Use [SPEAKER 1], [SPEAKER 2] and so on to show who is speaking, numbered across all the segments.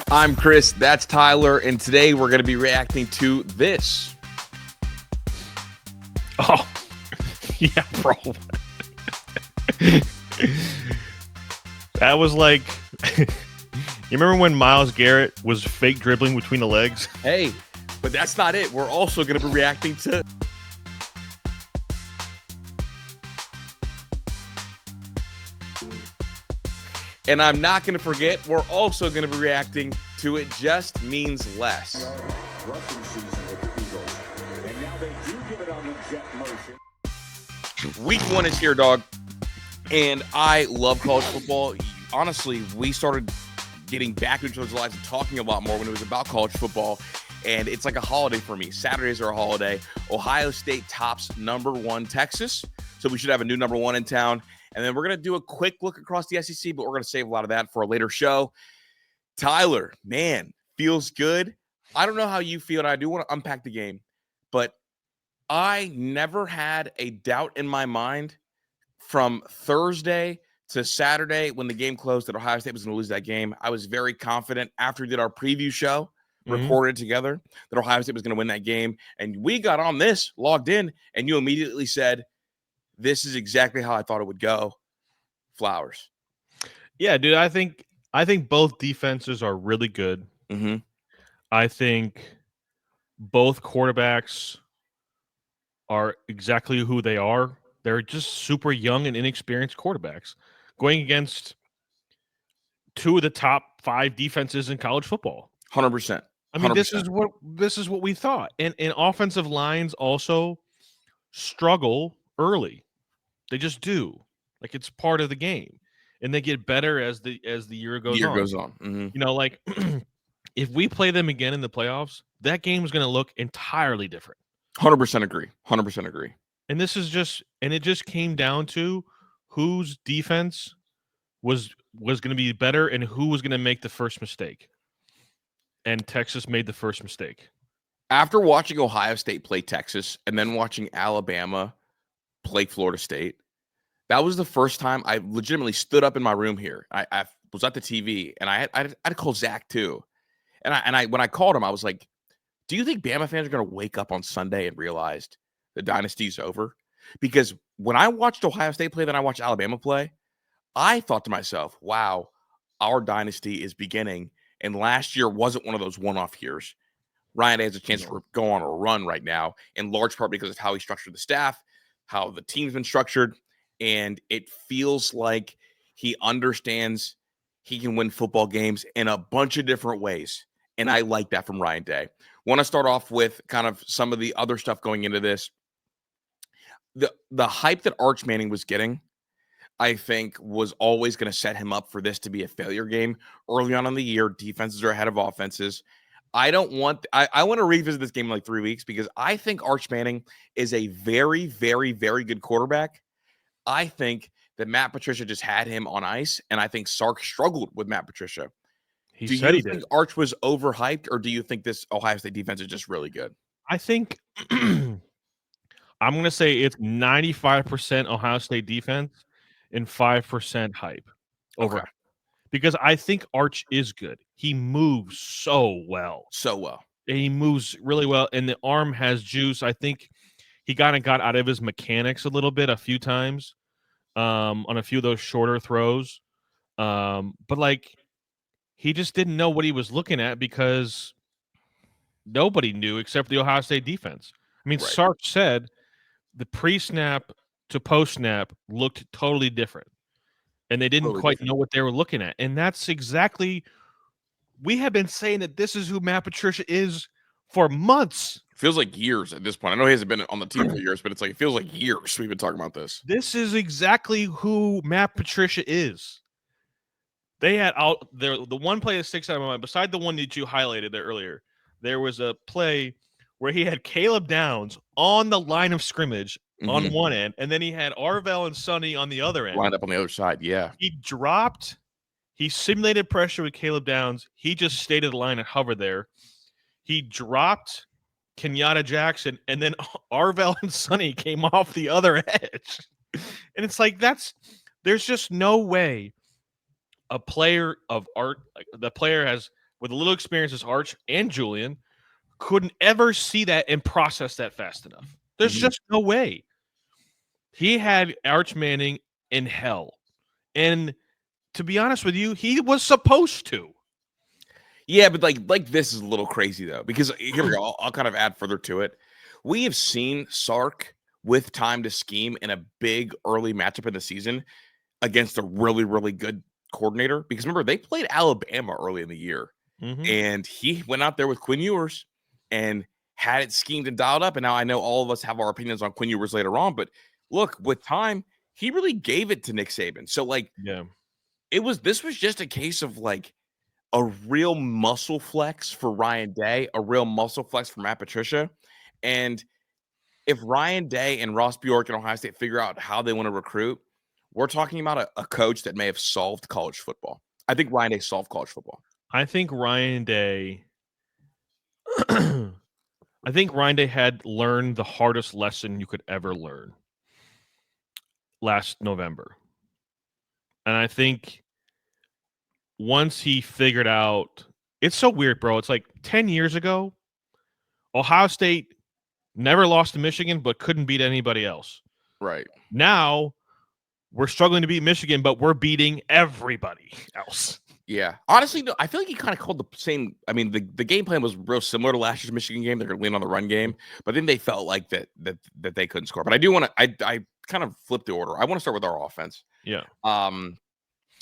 [SPEAKER 1] I'm Chris, that's Tyler, and today we're going to be reacting to this.
[SPEAKER 2] Oh, yeah, bro. That was like, you remember when Myles Garrett was fake dribbling between the legs?
[SPEAKER 1] Hey, but that's not it. We're also going to be reacting to... And I'm not going to forget, we're also going to be reacting to It Just Means Less. Week 1 is here, dog. And I love college football. Honestly, we started getting back into each other's lives and talking a lot more when it was about college football. And it's like a holiday for me. Saturdays are a holiday. Ohio State tops #1 Texas. So we should have a new #1 in town. And then we're going to do a quick look across the SEC, but we're going to save a lot of that for a later show. Tyler, man, feels good. I don't know how you feel, and I do want to unpack the game, but I never had a doubt in my mind from Thursday to Saturday when the game closed that Ohio State was going to lose that game. I was very confident after we did our preview show, recorded together, that Ohio State was going to win that game. And we got on this, logged in, and you immediately said, this is exactly how I thought it would go. Flowers.
[SPEAKER 2] Yeah, dude, I think both defenses are really good.
[SPEAKER 1] Mm-hmm.
[SPEAKER 2] I think both quarterbacks are exactly who they are. They're just super young and inexperienced quarterbacks going against two of the top 5 defenses in college football.
[SPEAKER 1] 100%.
[SPEAKER 2] I mean, this is what we thought. And offensive lines also struggle early. They just do. Like, it's part of the game. And they get better as the year goes on.
[SPEAKER 1] Mm-hmm.
[SPEAKER 2] You know, like if we play them again in the playoffs, that game is going to look entirely different.
[SPEAKER 1] 100% agree. 100% agree.
[SPEAKER 2] And this is just, and it just came down to whose defense was going to be better and who was going to make the first mistake. And Texas made the first mistake.
[SPEAKER 1] After watching Ohio State play Texas and then watching Alabama play Florida State, that was the first time I legitimately stood up in my room here. I was at the TV, and I had to call Zach too. And I when I called him, I was like, do you think Bama fans are going to wake up on Sunday and realize the dynasty's over? Because when I watched Ohio State play, then I watched Alabama play, I thought to myself, wow, our dynasty is beginning. And last year wasn't one of those one-off years. Ryan has a chance to go on a run right now, in large part because of how he structured the staff, how the team's been structured. And it feels like he understands he can win football games in a bunch of different ways. And I like that from Ryan Day. Want to start off with kind of some of the other stuff going into this. The hype that Arch Manning was getting, I think, was always going to set him up for this to be a failure game. Early on in the year, defenses are ahead of offenses. I want to revisit this game in like 3 weeks because I think Arch Manning is a very, very, very good quarterback. I think that Matt Patricia just had him on ice, and I think Sark struggled with Matt Patricia. Do you think Arch was overhyped, or do you think this Ohio State defense is just really good?
[SPEAKER 2] I think I'm going to say it's 95% Ohio State defense and 5% hype over.
[SPEAKER 1] Okay.
[SPEAKER 2] Because I think Arch is good. He moves so well. He moves really well, and the arm has juice. I think he got out of his mechanics a little bit a few times on a few of those shorter throws. But, like, he just didn't know what he was looking at because nobody knew except the Ohio State defense. I mean, Sark said the pre-snap to post-snap looked totally different, and they didn't quite know what they were looking at. And that's exactly – we have been saying that this is who Matt Patricia is for months.
[SPEAKER 1] Feels like years at this point. I know he hasn't been on the team for years, but it's like it feels like years we've been talking about this.
[SPEAKER 2] This is exactly who Matt Patricia is. They had out there the one play that sticks out of my mind, beside the one that you highlighted there earlier. There was a play where he had Caleb Downs on the line of scrimmage on one end, and then he had Arvell and Sonny on the other end.
[SPEAKER 1] Lined up on the other side, yeah.
[SPEAKER 2] He simulated pressure with Caleb Downs. He just stayed at the line and hovered there. He dropped Kenyatta Jackson, and then Arvell and Sonny came off the other edge. And it's like, there's just no way a player of art, like the player has with a little experience as Arch and Julian, couldn't ever see that and process that fast enough. There's just no way. He had Arch Manning in hell. And to be honest with you, he was supposed to.
[SPEAKER 1] Yeah, but like this is a little crazy, though, because here we go. I'll kind of add further to it. We have seen Sark with time to scheme in a big early matchup in the season against a really, really good coordinator. Because remember, they played Alabama early in the year, and he went out there with Quinn Ewers and had it schemed and dialed up. And now I know all of us have our opinions on Quinn Ewers later on, but look, with time, he really gave it to Nick Saban. So, like, this was just a case of like a real muscle flex for Ryan Day, a real muscle flex for Matt Patricia. And if Ryan Day and Ross Bjork and Ohio State figure out how they want to recruit, we're talking about a coach that may have solved college football. I think Ryan Day solved college football.
[SPEAKER 2] I think Ryan Day had learned the hardest lesson you could ever learn last November. And I think once he figured out, it's so weird, bro. It's like 10 years ago, Ohio State never lost to Michigan, but couldn't beat anybody else.
[SPEAKER 1] Right.
[SPEAKER 2] Now, we're struggling to beat Michigan, but we're beating everybody else.
[SPEAKER 1] Yeah. Honestly, no, I feel like he kind of called the same. I mean, the game plan was real similar to last year's Michigan game. They're going to lean on the run game, but then they felt like that they couldn't score. But I do want to, I kind of flipped the order. I want to start with our offense.
[SPEAKER 2] Yeah.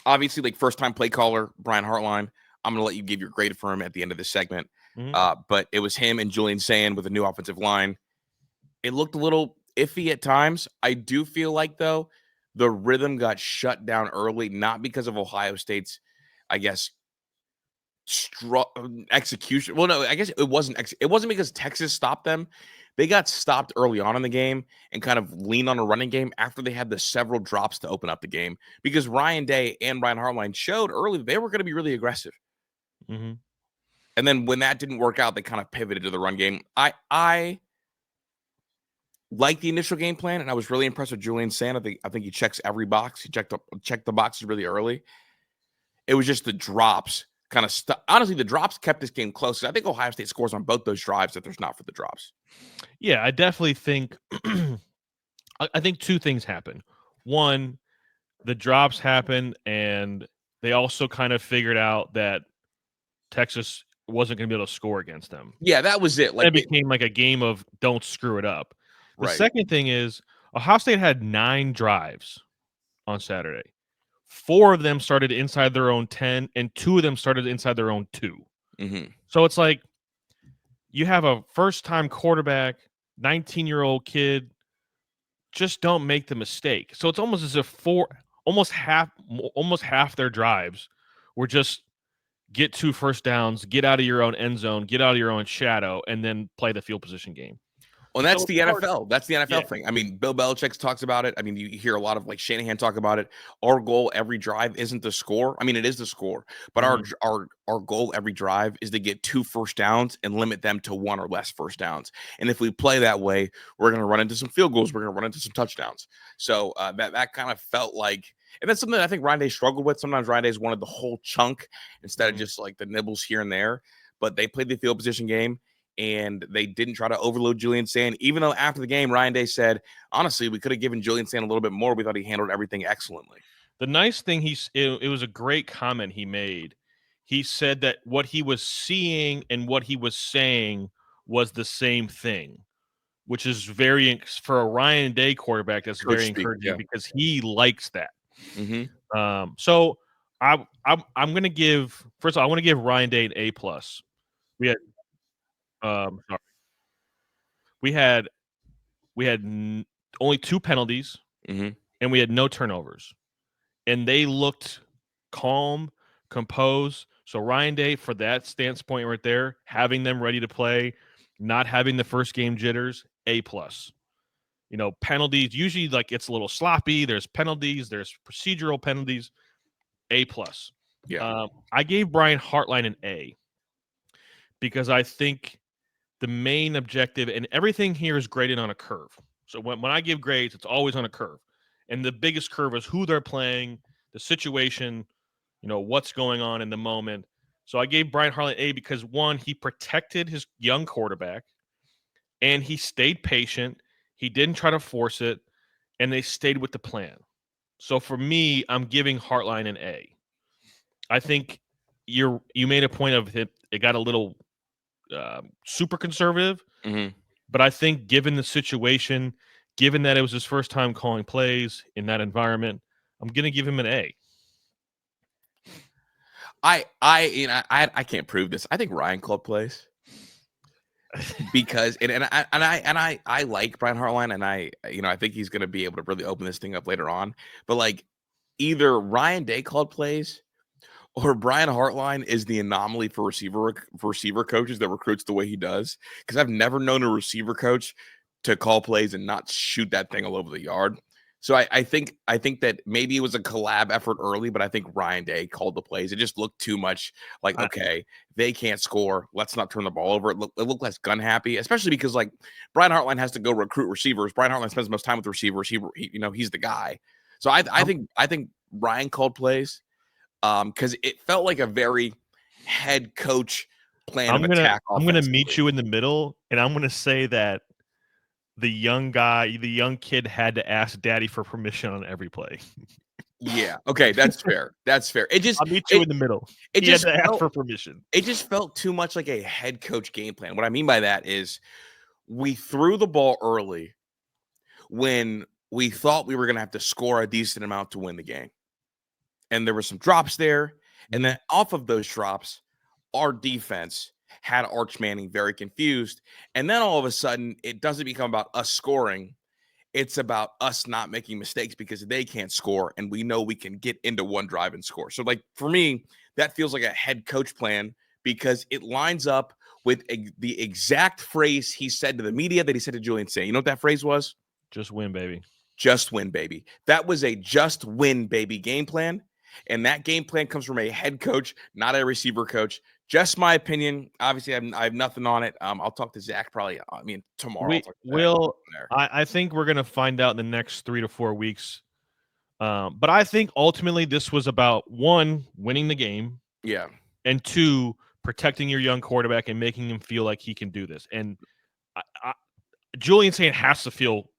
[SPEAKER 1] Obviously, like first-time play caller, Brian Hartline. I'm going to let you give your grade for him at the end of this segment. But it was him and Julian Sayin with a new offensive line. It looked a little iffy at times. I do feel like, though, the rhythm got shut down early, not because of Ohio State's, I guess, execution. Well, no, I guess it wasn't. It wasn't because Texas stopped them. They got stopped early on in the game and kind of leaned on a running game after they had the several drops to open up the game, because Ryan Day and Brian Hartline showed early that they were going to be really aggressive. And then when that didn't work out, they kind of pivoted to the run game. I like the initial game plan, and I was really impressed with Julian Sayin. I think he checks every box. He checked the boxes really early. It was just the drops kind of honestly, the drops kept this game close. I think Ohio State scores on both those drives if there's not for the drops.
[SPEAKER 2] Yeah, I definitely think I think two things happen. One, the drops happened, and they also kind of figured out that Texas wasn't going to be able to score against them.
[SPEAKER 1] Yeah, that was it. Like,
[SPEAKER 2] it became like a game of don't screw it up. The
[SPEAKER 1] right.
[SPEAKER 2] second thing is Ohio State had 9 drives on Saturday. 4 of them started inside their own 10, and 2 of them started inside their own 2. So it's like you have a first-time quarterback, 19-year-old kid. Just don't make the mistake. So it's almost as if almost half their drives were just get 2 first downs, get out of your own end zone, get out of your own shadow, and then play the field position game.
[SPEAKER 1] Well, that's the NFL. That's the NFL thing. I mean, Bill Belichick talks about it. I mean, you hear a lot of like Shanahan talk about it. Our goal every drive isn't the score. I mean, it is the score, but our goal every drive is to get 2 first downs and limit them to 1 or less first downs. And if we play that way, we're going to run into some field goals. We're going to run into some touchdowns. So that kind of felt like, and that's something that I think Ryan Day struggled with. Sometimes Ryan Day's wanted the whole chunk instead of just like the nibbles here and there. But they played the field position game, and they didn't try to overload Julian Sayin, even though after the game, Ryan Day said, honestly, we could have given Julian Sayin a little bit more. We thought he handled everything excellently.
[SPEAKER 2] The nice thing, it was a great comment he made. He said that what he was seeing and what he was saying was the same thing, which is for a Ryan Day quarterback, that's very encouraging because he likes that. So I'm going to give, first of all, I want to give Ryan Day an A+. We had only 2 penalties, and we had no turnovers, and they looked calm, composed. So Ryan Day, for that standpoint right there, having them ready to play, not having the first game jitters, A+. You know, penalties usually like it's a little sloppy. There's penalties, there's procedural penalties. A+.
[SPEAKER 1] Yeah.
[SPEAKER 2] I gave Brian Hartline an A because I think the main objective, and everything here is graded on a curve. So when I give grades, it's always on a curve. And the biggest curve is who they're playing, the situation, you know, what's going on in the moment. So I gave Brian Hartline A because, one, he protected his young quarterback, and he stayed patient. He didn't try to force it, and they stayed with the plan. So for me, I'm giving Hartline an A. I think you made a point of it got a little super conservative, but I think given the situation, given that it was his first time calling plays in that environment, I'm going to give him an A.
[SPEAKER 1] I can't prove this. I think Ryan called plays because I like Brian Hartline, and I think he's going to be able to really open this thing up later on. But like, either Ryan Day called plays, or Brian Hartline is the anomaly for receiver coaches that recruits the way he does. Because I've never known a receiver coach to call plays and not shoot that thing all over the yard. So I think that maybe it was a collab effort early, but I think Ryan Day called the plays. It just looked too much like, okay, they can't score. Let's not turn the ball over. It looked less gun happy, especially because like Brian Hartline has to go recruit receivers. Brian Hartline spends the most time with receivers. He's the guy. So I think Ryan called plays because it felt like a very head coach plan of attack.
[SPEAKER 2] I'm gonna meet you in the middle, and I'm gonna say that the young kid had to ask daddy for permission on every play.
[SPEAKER 1] Yeah. Okay. That's fair.
[SPEAKER 2] I'll meet you in the middle. He had to ask for permission.
[SPEAKER 1] It just felt too much like a head coach game plan. What I mean by that is we threw the ball early when we thought we were going to have to score a decent amount to win the game. And there were some drops there. And then off of those drops, our defense had Arch Manning very confused. And then all of a sudden, it doesn't become about us scoring. It's about us not making mistakes because they can't score. And we know we can get into one drive and score. So, like, for me, that feels like a head coach plan because it lines up with the exact phrase he said to the media that he said to Julian Sayin. You know what that phrase was?
[SPEAKER 2] Just win, baby.
[SPEAKER 1] Just win, baby. That was a just win, baby game plan. And that game plan comes from a head coach, not a receiver coach. Just my opinion. Obviously, I have nothing on it. I'll talk to Zach probably. Tomorrow.
[SPEAKER 2] I think we're going to find out in the next 3 to 4 weeks. But I think ultimately this was about, one, winning the game.
[SPEAKER 1] Yeah.
[SPEAKER 2] And two, protecting your young quarterback and making him feel like he can do this. And Julian Sayin has to feel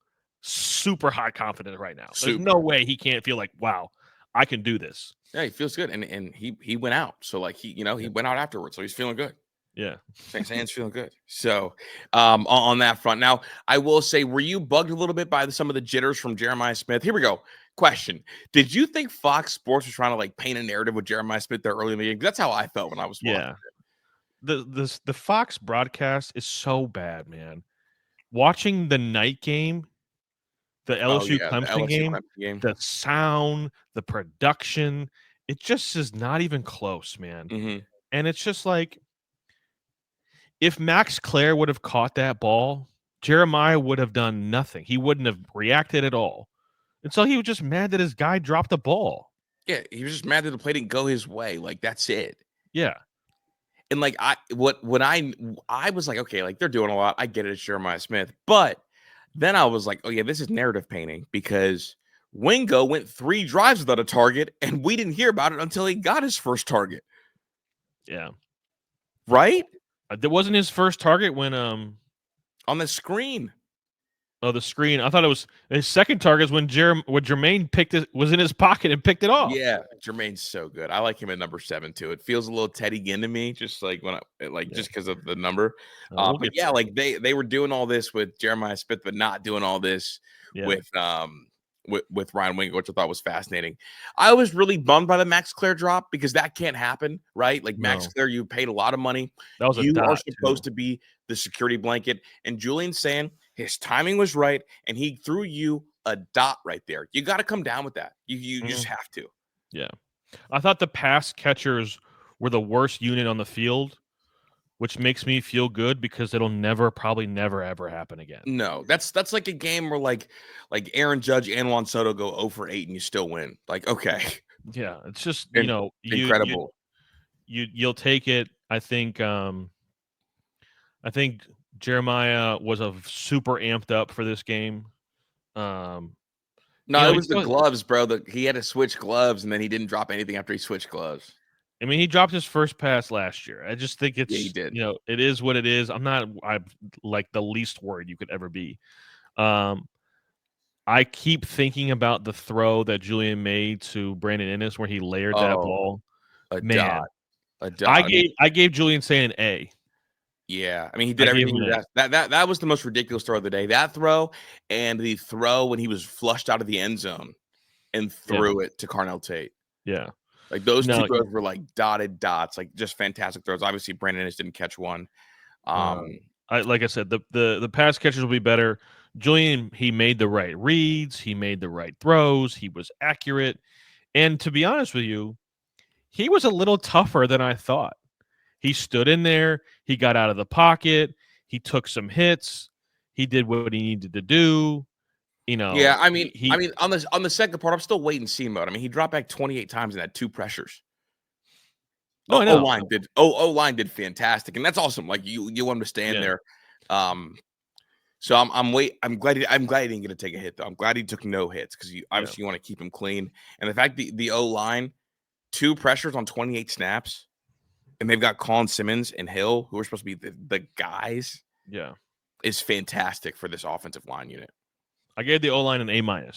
[SPEAKER 2] super high confident right now. There's no way he can't feel like, wow, I can do this.
[SPEAKER 1] Yeah, he feels good, and he went out. So like he went out afterwards, so he's feeling good.
[SPEAKER 2] Yeah,
[SPEAKER 1] Sayin's feeling good. So on that front, now I will say, were you bugged a little bit by some of the jitters from Jeremiah Smith? Here we go. Question: did you think Fox Sports was trying to like paint a narrative with Jeremiah Smith there early in the game? That's how I felt when I was watching
[SPEAKER 2] it. The Fox broadcast is so bad, man. Watching the night game. The LSU Clemson game, the sound, the production, it just is not even close, man.
[SPEAKER 1] Mm-hmm.
[SPEAKER 2] And it's just like, if Max Clare would have caught that ball, Jeremiah would have done nothing. He wouldn't have reacted at all. And so he was just mad that his guy dropped the ball.
[SPEAKER 1] Yeah, he was just mad that the play didn't go his way. Like, that's it.
[SPEAKER 2] Yeah.
[SPEAKER 1] And like I was like, okay, like they're doing a lot. I get it, it's Jeremiah Smith, but then I was like, oh, yeah, this is narrative painting because Wingo went 3 drives without a target, and we didn't hear about it until he got his first target.
[SPEAKER 2] Yeah.
[SPEAKER 1] Right?
[SPEAKER 2] That wasn't his first target when on
[SPEAKER 1] the screen.
[SPEAKER 2] Oh, the screen. I thought it was his second target when Germaine was in his pocket and picked it off.
[SPEAKER 1] Yeah, Germaine's so good. I like him at number 7 too. It feels a little Teddy Ginn to me, just like just because of the number. But yeah, like they were doing all this with Jeremiah Smith, but not doing all this with Ryan Wingo, which I thought was fascinating. I was really bummed by the Max Clare drop because that can't happen, right? Like Max Clare, you paid a lot of money.
[SPEAKER 2] That was
[SPEAKER 1] you are supposed to be the security blanket, and Julian Sayin, his timing was right, and he threw you a dot right there. You got to come down with that. You just have to.
[SPEAKER 2] Yeah. I thought the pass catchers were the worst unit on the field, which makes me feel good because it'll probably never, ever happen again.
[SPEAKER 1] No, that's like a game where like Aaron Judge and Juan Soto go 0 for 8 and you still win. Like, okay.
[SPEAKER 2] Yeah, it's just,
[SPEAKER 1] incredible.
[SPEAKER 2] You'll take it. I think Jeremiah was super amped up for this game.
[SPEAKER 1] No, it was the gloves, bro. He had to switch gloves, and then he didn't drop anything after he switched gloves.
[SPEAKER 2] I mean, he dropped his first pass last year. I just think
[SPEAKER 1] he did.
[SPEAKER 2] It is what it is. I'm like the least worried you could ever be. I keep thinking about the throw that Julian made to Brandon Ennis where he layered that ball. Man,
[SPEAKER 1] a dot.
[SPEAKER 2] I gave Julian Sayin an A.
[SPEAKER 1] Yeah, I mean, he did everything. That was the most ridiculous throw of the day. That throw and the throw when he was flushed out of the end zone and threw it to Carnel Tate.
[SPEAKER 2] Yeah,
[SPEAKER 1] like those two throws were like dotted dots, like just fantastic throws. Obviously, Brandon Ennis didn't catch one.
[SPEAKER 2] Like I said, the pass catches will be better. Julian, he made the right reads, he made the right throws, he was accurate, and to be honest with you, he was a little tougher than I thought. He stood in there. He got out of the pocket. He took some hits. He did what he needed to do.
[SPEAKER 1] Yeah, I mean, on the second part, I'm still waiting and see mode. I mean, he dropped back 28 times and had 2 pressures.
[SPEAKER 2] Oh, I know.
[SPEAKER 1] O-line did fantastic, and that's awesome. Like you understand there. So I'm glad he didn't get to take a hit though. I'm glad he took no hits because obviously you want to keep him clean. And the fact the O-line 2 pressures on 28 snaps. And they've got Colin Simmons and Hill, who are supposed to be the guys.
[SPEAKER 2] Yeah.
[SPEAKER 1] Is fantastic for this offensive line unit.
[SPEAKER 2] I gave the O-line an A-.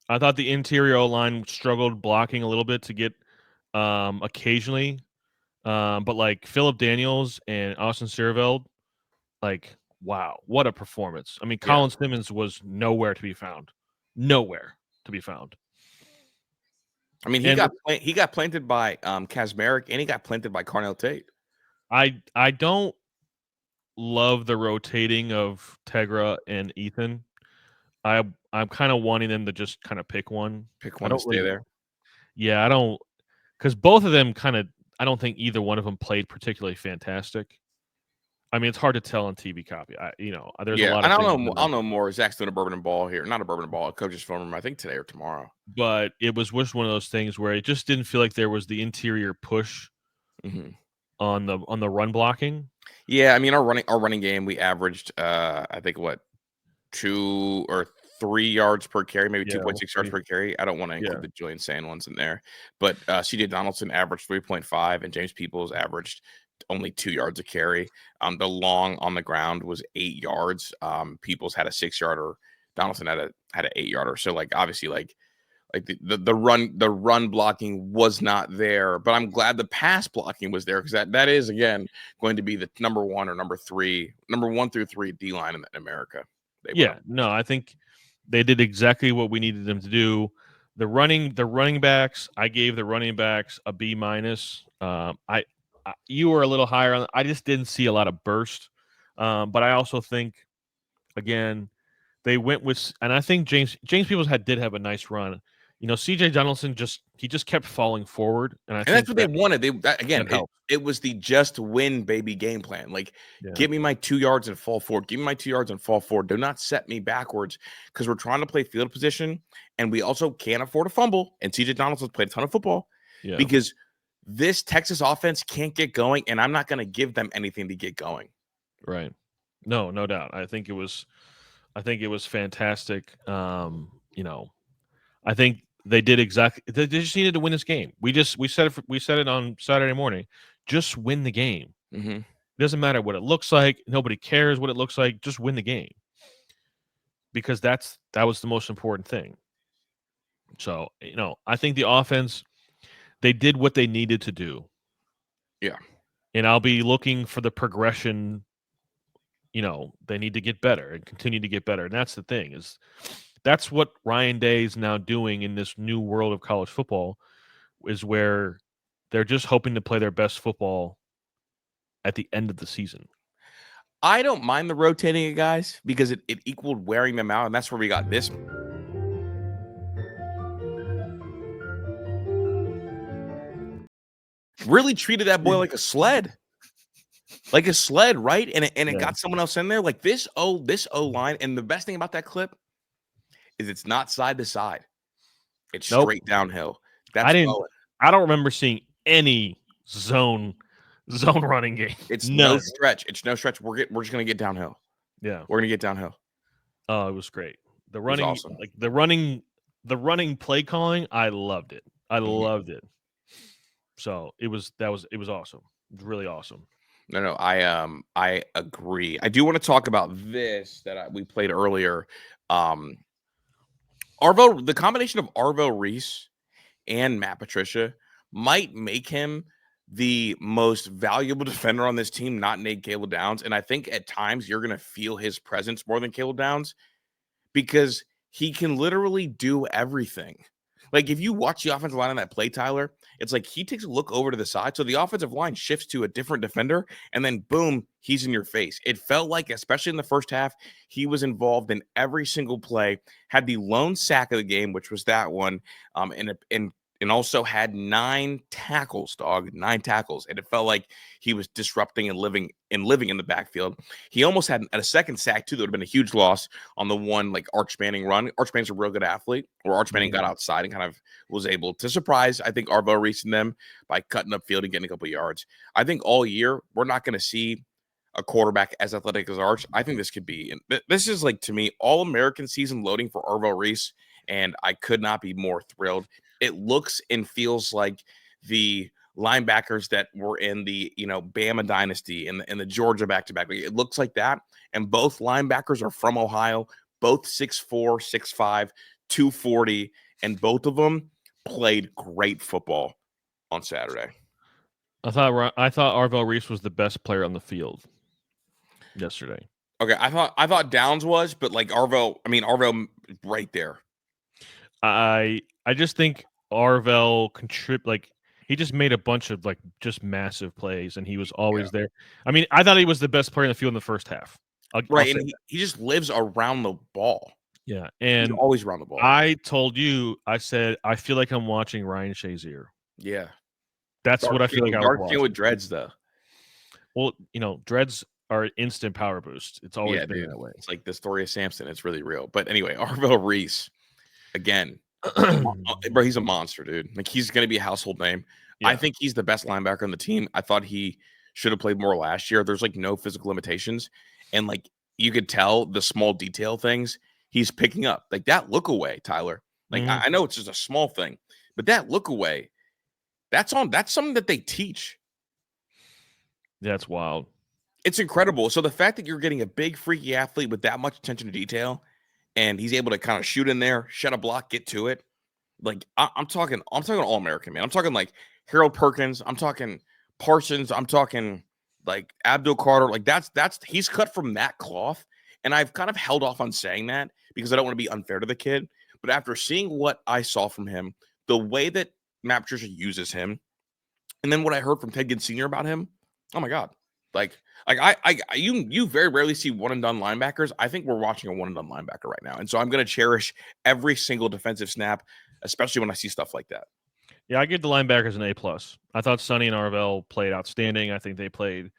[SPEAKER 2] I thought the interior O-line struggled blocking a little bit to get occasionally. But like Phillip Daniels and Austin Sierveld, like, wow, what a performance. I mean, Colin Simmons was nowhere to be found. Nowhere to be found.
[SPEAKER 1] I mean, he got planted by Kazmarek, and he got planted by Carnel Tate.
[SPEAKER 2] I don't love the rotating of Tegra and Ethan. I'm kind of wanting them to just kind of pick one.
[SPEAKER 1] I don't stay there.
[SPEAKER 2] Yeah, I don't, because both of them I don't think either one of them played particularly fantastic. I mean, it's hard to tell on TV copy. There's a lot of things.
[SPEAKER 1] I'll know more. Zach's doing a bourbon and ball here. Not a bourbon and ball. A coach's phone room, I think today or tomorrow.
[SPEAKER 2] But it was just one of those things where it just didn't feel like there was the interior push on the run blocking.
[SPEAKER 1] Yeah, I mean, our running game, we averaged I think 2 or 3 yards per carry, maybe 2.6 yards per carry. I don't want to include the Julian Sayin ones in there, but CJ Donaldson averaged 3.5, and James Peoples averaged only 2 yards a carry. The long on the ground was 8 yards. Peoples had a 6-yarder. Donaldson had an 8-yarder. So obviously the run blocking was not there, but I'm glad the pass blocking was there because that is again going to be the number 1 or number 1 through 3 D line in America.
[SPEAKER 2] I think they did exactly what we needed them to do. The running backs, I gave the running backs a B-. You were a little higher on. I just didn't see a lot of burst, but I also think, again, they went with, and I think James Peoples did have a nice run. CJ Donaldson just kept falling forward, and
[SPEAKER 1] that's what they wanted. It was the just win baby game plan. Give me my 2 yards and fall forward. Give me my 2 yards and fall forward. Do not set me backwards because we're trying to play field position, and we also can't afford a fumble. And CJ Donaldson's played a ton of football because this Texas offense can't get going, and I'm not going to give them anything to get going.
[SPEAKER 2] Right. No doubt. I think it was fantastic. I think they did exactly. They just needed to win this game. We said it on Saturday morning. Just win the game.
[SPEAKER 1] Mm-hmm.
[SPEAKER 2] It doesn't matter what it looks like. Nobody cares what it looks like. Just win the game, because that was the most important thing. So I think the offense, they did what they needed to do.
[SPEAKER 1] Yeah,
[SPEAKER 2] and I'll be looking for the progression. They need to get better and continue to get better, and that's the thing is. That's what Ryan Day is now doing in this new world of college football, is where they're just hoping to play their best football at the end of the season.
[SPEAKER 1] I don't mind the rotating it, guys, because it equaled wearing them out, and that's where we got this. Really treated that boy like a sled. Like a sled, right? And it got someone else in there. Like this O-line, and the best thing about that clip is it's not side to side. It's straight downhill.
[SPEAKER 2] I don't remember seeing any zone running game.
[SPEAKER 1] It's no stretch. We're just gonna get downhill.
[SPEAKER 2] Yeah,
[SPEAKER 1] we're gonna get downhill.
[SPEAKER 2] Oh, it was great. The running,
[SPEAKER 1] awesome.
[SPEAKER 2] The running play calling. I loved it. I loved it. So it was awesome. It was really awesome.
[SPEAKER 1] No, I agree. I do want to talk about this that we played earlier. The combination of Arvell Reese and Matt Patricia might make him the most valuable defender on this team, not Nate Caleb Downs. And I think at times you're going to feel his presence more than Caleb Downs because he can literally do everything. Like if you watch the offensive line on that play, Tyler, it's like he takes a look over to the side. So the offensive line shifts to a different defender and then boom, he's in your face. It felt like, especially in the first half, he was involved in every single play, had the lone sack of the game, which was that one. And also had 9 tackles, 9 tackles. And it felt like he was disrupting and living in the backfield. He almost had a second sack, too. That would have been a huge loss on the one, like, Arch Manning run. Arch Manning's a real good athlete, or Arch Manning got outside and kind of was able to surprise, I think, Arvell Reese and them by cutting up field and getting a couple yards. I think all year, we're not going to see a quarterback as athletic as Arch. I think this could be – this is, like, to me, all-American season loading for Arvell Reese, and I could not be more thrilled. It looks and feels like the linebackers that were in the, Bama Dynasty and the Georgia back-to-back. It looks like that. And both linebackers are from Ohio, both 6'4", 6'5", 240, and both of them played great football on Saturday.
[SPEAKER 2] I thought Arvell Reese was the best player on the field yesterday.
[SPEAKER 1] Okay, I thought Downs was, but like Arvell right there.
[SPEAKER 2] I just think Arvell he just made a bunch of just massive plays, and he was always there. I mean, I thought he was the best player in the field in the first half.
[SPEAKER 1] And he just lives around the ball.
[SPEAKER 2] Yeah, and
[SPEAKER 1] he's always around the ball.
[SPEAKER 2] I told you, I said, I feel like I'm watching Ryan Shazier.
[SPEAKER 1] Yeah.
[SPEAKER 2] That's what I feel like I was watching.
[SPEAKER 1] With dreads, though.
[SPEAKER 2] Well, dreads are an instant power boost. It's always been that way.
[SPEAKER 1] It's like the story of Samson. It's really real. But anyway, Arvell Reese, again, bro, he's a monster, dude. Like, he's going to be a household name. Yeah. I think he's the best linebacker on the team. I thought he should have played more last year. There's, no physical limitations. And, you could tell the small detail things he's picking up. Like, that look away, Tyler. Like, I know it's just a small thing. But that look away, that's something that they teach.
[SPEAKER 2] That's wild.
[SPEAKER 1] It's incredible. So the fact that you're getting a big, freaky athlete with that much attention to detail, and he's able to kind of shoot in there, shed a block, get to it. Like, I'm talking All-American, man. I'm talking like Harold Perkins. I'm talking Parsons. I'm talking like Abdul Carter. Like that's he's cut from that cloth. And I've kind of held off on saying that because I don't want to be unfair to the kid. But after seeing what I saw from him, the way that Matt Patricia uses him, and then what I heard from Ted Ginn Sr. about him, oh my God. You very rarely see one and done linebackers. I think we're watching a one and done linebacker right now. And so I'm going to cherish every single defensive snap, especially when I see stuff like that.
[SPEAKER 2] Yeah, I give the linebackers an A+. I thought Sonny and Arvell played outstanding. I think they played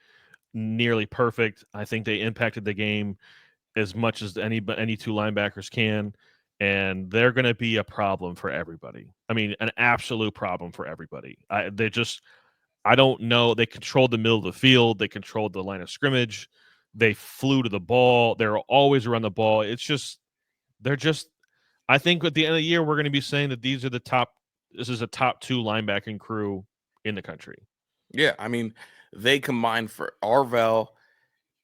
[SPEAKER 2] nearly perfect. I think they impacted the game as much as any two linebackers can. And they're going to be a problem for everybody. I mean, an absolute problem for everybody. I don't know. They controlled the middle of the field. They controlled the line of scrimmage. They flew to the ball. They're always around the ball. I think at the end of the year, we're going to be saying that this is a top 2 linebacking crew in the country.
[SPEAKER 1] Yeah. I mean, they combined for Arvell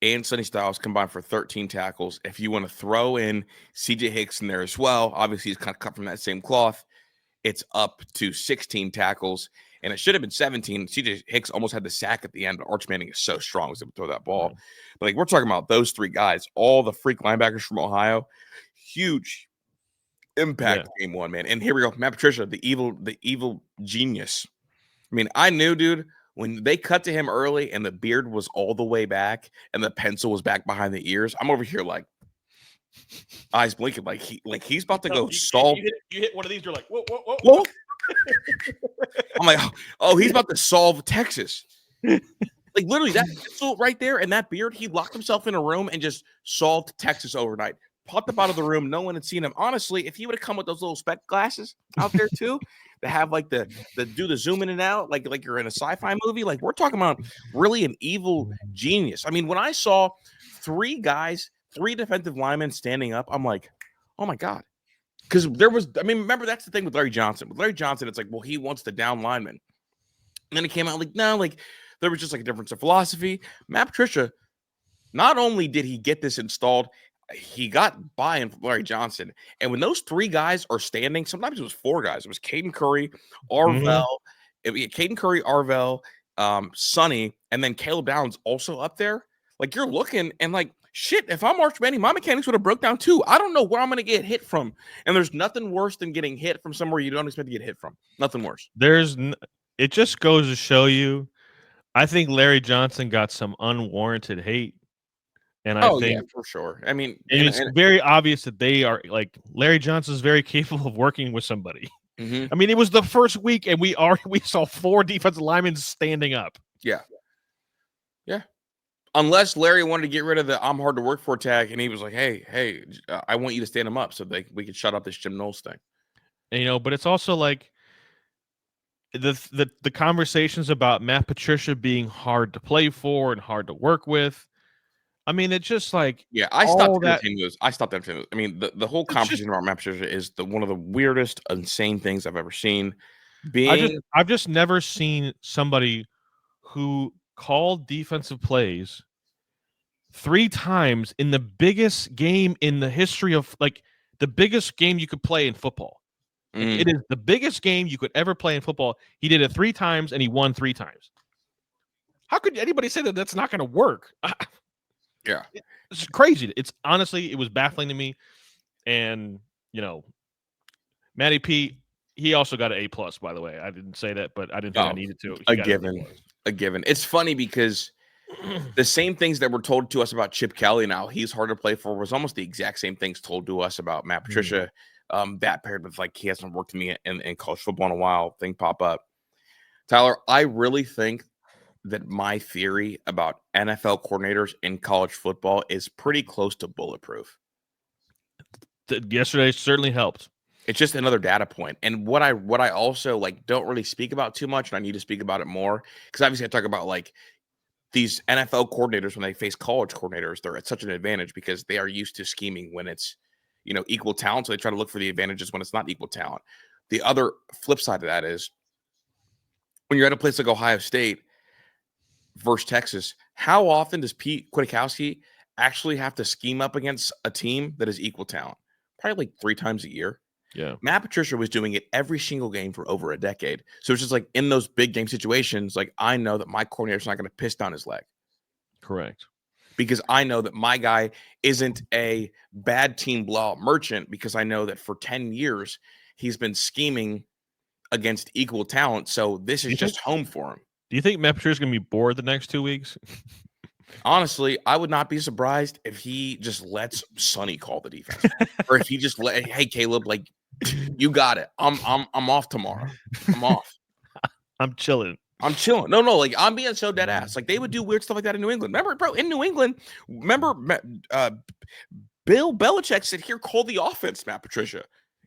[SPEAKER 1] and Sonny Styles combined for 13 tackles. If you want to throw in CJ Hicks in there as well, obviously he's kind of cut from that same cloth. It's up to 16 tackles. And it should have been 17. CJ Hicks almost had the sack at the end, but Arch Manning is so strong to throw that ball. But we're talking about those 3 guys, all the freak linebackers from Ohio. Huge impact game 1, man. And here we go. Matt Patricia, the evil genius. I mean, I knew, dude, when they cut to him early and the beard was all the way back and the pencil was back behind the ears, I'm over here eyes blinking, he's about to go solve.
[SPEAKER 2] You hit one of these, you're like, whoa.
[SPEAKER 1] I'm like, he's about to solve Texas. Literally that pencil right there and that beard, he locked himself in a room and just solved Texas overnight. Popped up out of the room, no one had seen him. Honestly, if he would have come with those little spec glasses out there too, to have the do the zoom in and out, like you're in a sci-fi movie, we're talking about really an evil genius. I mean, when I saw 3 defensive linemen standing up, I'm like, oh my God. Because remember, that's the thing with Larry Johnson. With Larry Johnson, it's like, well, he wants the down lineman. And then it came out like, no, like there was just like a difference of philosophy. Matt Patricia, not only did he get this installed, he got buy-in from Larry Johnson. And when those 3 guys are standing, sometimes it was 4 guys. It was Caden Curry, Arvell, Caden Curry, Arvell, Sonny, and then Caleb Downs also up there. Like you're looking and like, shit, if I'm Arch Manning, my mechanics would have broke down too. I don't know where I'm going to get hit from. And there's nothing worse than getting hit from somewhere you don't expect to get hit from. Nothing worse.
[SPEAKER 2] It just goes to show you, I think Larry Johnson got some unwarranted hate. And I think,
[SPEAKER 1] yeah, for sure. I mean,
[SPEAKER 2] it's very obvious that they are like Larry Johnson is very capable of working with somebody. I mean, it was the first week, and we saw 4 defensive linemen standing up.
[SPEAKER 1] Yeah. Unless Larry wanted to get rid of the "I'm hard to work for" tag, and he was like, "Hey, I want you to stand him up so we could shut up this Jim Knowles thing."
[SPEAKER 2] And, but it's also like the conversations about Matt Patricia being hard to play for and hard to work with. I mean, it's just like
[SPEAKER 1] I stopped entertaining those. I mean, the whole conversation about Matt Patricia is one of the weirdest, insane things I've ever seen.
[SPEAKER 2] I've just never seen somebody who called defensive plays 3 times in the biggest game in the history of the biggest game you could play in football. It is the biggest game you could ever play in football. He did it 3 times and he won 3 times. How could anybody say that that's not going to work?
[SPEAKER 1] Yeah.
[SPEAKER 2] It's crazy. It's honestly, it was baffling to me. And, Matty P, he also got an A+, by the way. I didn't say that, but I didn't think I needed to.
[SPEAKER 1] A given. It's funny because the same things that were told to us about Chip Kelly now he's hard to play for was almost the exact same things told to us about Matt Patricia. That paired with like he hasn't worked with me in college football in a while thing pop up. Tyler, I really think that my theory about NFL coordinators in college football is pretty close to bulletproof.
[SPEAKER 2] Yesterday certainly helped.
[SPEAKER 1] It's just another data point. And what I also like don't really speak about too much, and I need to speak about it more because obviously I talk about like these NFL coordinators when they face college coordinators, they're at such an advantage because they are used to scheming when it's equal talent. So they try to look for the advantages when it's not equal talent. The other flip side of that is when you're at a place like Ohio State versus Texas, how often does Pete Kwiatkowski actually have to scheme up against a team that is equal talent? Probably like 3 times a year.
[SPEAKER 2] Yeah.
[SPEAKER 1] Matt Patricia was doing it every single game for over a decade. So it's just like in those big game situations, like I know that my coordinator's not going to piss down his leg.
[SPEAKER 2] Correct.
[SPEAKER 1] Because I know that my guy isn't a bad team blowout merchant because I know that for 10 years he's been scheming against equal talent. So this is just home for him.
[SPEAKER 2] Do you think Matt Patricia's going to be bored the next 2 weeks?
[SPEAKER 1] Honestly, I would not be surprised if he just lets Sonny call the defense, or if he just hey Caleb, like you got it. I'm off tomorrow. I'm off.
[SPEAKER 2] I'm chilling.
[SPEAKER 1] No, like I'm being so dead ass. Like they would do weird stuff like that in New England. Remember, bro, in New England, Bill Belichick said, "Here, call the offense, Matt Patricia,"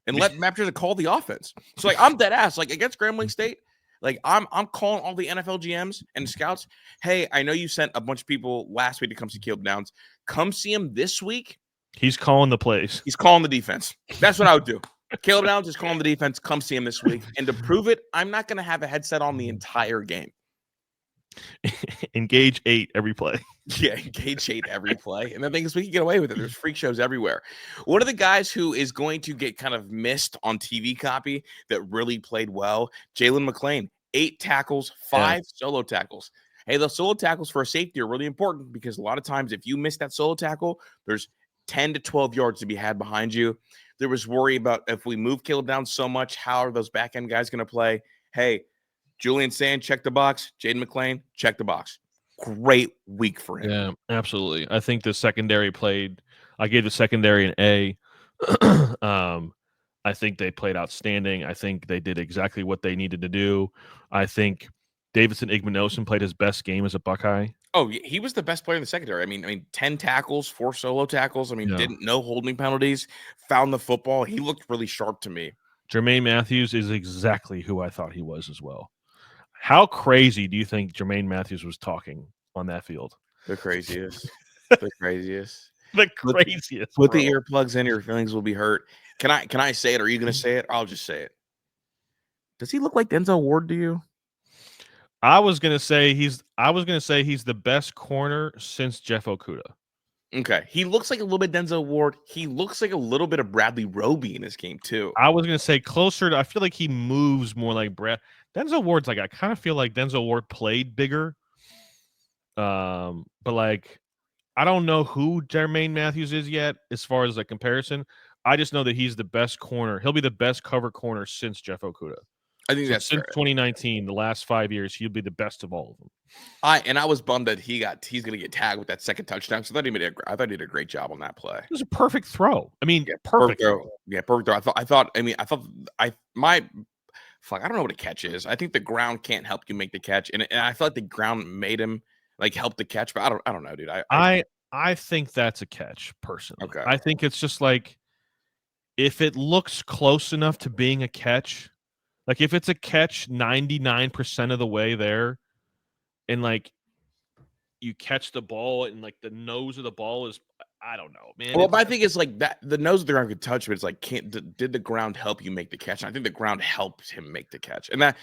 [SPEAKER 1] and let Matt Patricia call the offense. So like I'm dead ass. Like against Grambling State. Like I'm calling all the NFL GMs and scouts. Hey, I know you sent a bunch of people last week to come see Caleb Downs. Come see him this week.
[SPEAKER 2] He's calling the plays.
[SPEAKER 1] He's calling the defense. That's what I would do. Caleb Downs is calling the defense. Come see him this week. And to prove it, I'm not going to have a headset on the entire game.
[SPEAKER 2] Engage 8 every play.
[SPEAKER 1] Yeah, engage 8 every play. And the thing is, we can get away with it. There's freak shows everywhere. One of the guys who is going to get kind of missed on TV copy that really played well, Jalen McLean, 8 tackles, 5 solo tackles. Hey, those solo tackles for a safety are really important because a lot of times if you miss that solo tackle, there's 10 to 12 yards to be had behind you. There was worry about if we move Caleb down so much, how are those back end guys going to play? Hey, Julian Sayin, check the box. Jaden McLean, check the box. Great week for him.
[SPEAKER 2] Yeah, absolutely. I think the secondary played. I gave the secondary an A. I think they played outstanding. I think they did exactly what they needed to do. I think Davidson Igmanosin played his best game as a Buckeye.
[SPEAKER 1] Oh, he was the best player in the secondary. I mean, 10 tackles, 4 solo tackles. I mean, didn't know holding penalties, found the football. He looked really sharp to me.
[SPEAKER 2] Germaine Matthews is exactly who I thought he was as well. How crazy do you think Germaine Matthews was talking on that field?
[SPEAKER 1] The craziest. The craziest.
[SPEAKER 2] The craziest.
[SPEAKER 1] Put the earplugs in, your feelings will be hurt. Can I say it? Are you going to say it? I'll just say it. Does he look like Denzel Ward to you?
[SPEAKER 2] I was gonna say he's the best corner since Jeff Okudah.
[SPEAKER 1] Okay. He looks like a little bit Denzel Ward. He looks like a little bit of Bradley Roby in his game, too.
[SPEAKER 2] I was gonna say closer to. I feel like he moves more like Brad. Denzel Ward's like I kind of feel like Denzel Ward played bigger. But like I don't know who Germaine Matthews is yet as far as a comparison. I just know that he's the best corner. He'll be the best cover corner since Jeff Okudah.
[SPEAKER 1] I think that's
[SPEAKER 2] since
[SPEAKER 1] fair.
[SPEAKER 2] 2019, the last 5 years, he'll be the best of all of them.
[SPEAKER 1] I was bummed that he's going to get tagged with that second touchdown. So I thought he did a great job on that play.
[SPEAKER 2] It was a perfect throw. I mean,
[SPEAKER 1] yeah,
[SPEAKER 2] perfect
[SPEAKER 1] throw. Yeah, perfect throw. I don't know what a catch is. I think the ground can't help you make the catch, and I felt like the ground made him like help the catch, but I don't know, dude.
[SPEAKER 2] I think that's a catch personally.
[SPEAKER 1] Okay.
[SPEAKER 2] I think it's just like if it looks close enough to being a catch, like if it's a catch 99% of the way there, and like you catch the ball and like the nose of the ball is, I don't know, man.
[SPEAKER 1] Well, my thing is like that the nose of the ground could touch, but it's like did the ground help you make the catch? And I think the ground helped him make the catch, and that's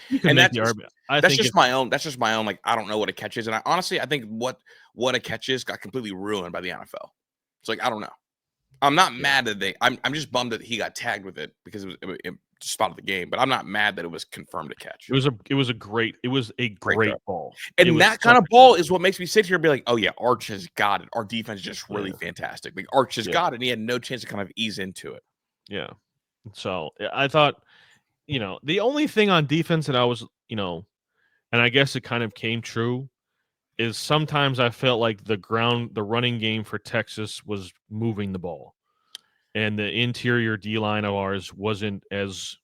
[SPEAKER 1] just my own. That's just my own. Like I don't know what a catch is, and I think what a catch is got completely ruined by the NFL. It's like I don't know. I'm not mad that I'm just bummed that he got tagged with it because it spot of the game, but I'm not mad that it was confirmed a catch.
[SPEAKER 2] It was a great ball.
[SPEAKER 1] And that kind of ball is what makes me sit here and be like, oh yeah, Arch has got it. Our defense is just really fantastic. Like Arch has got it, and he had no chance to kind of ease into it.
[SPEAKER 2] Yeah. So I thought, the only thing on defense that I was, and I guess it kind of came true, is sometimes I felt like the running game for Texas was moving the ball. And the interior D-line of ours wasn't as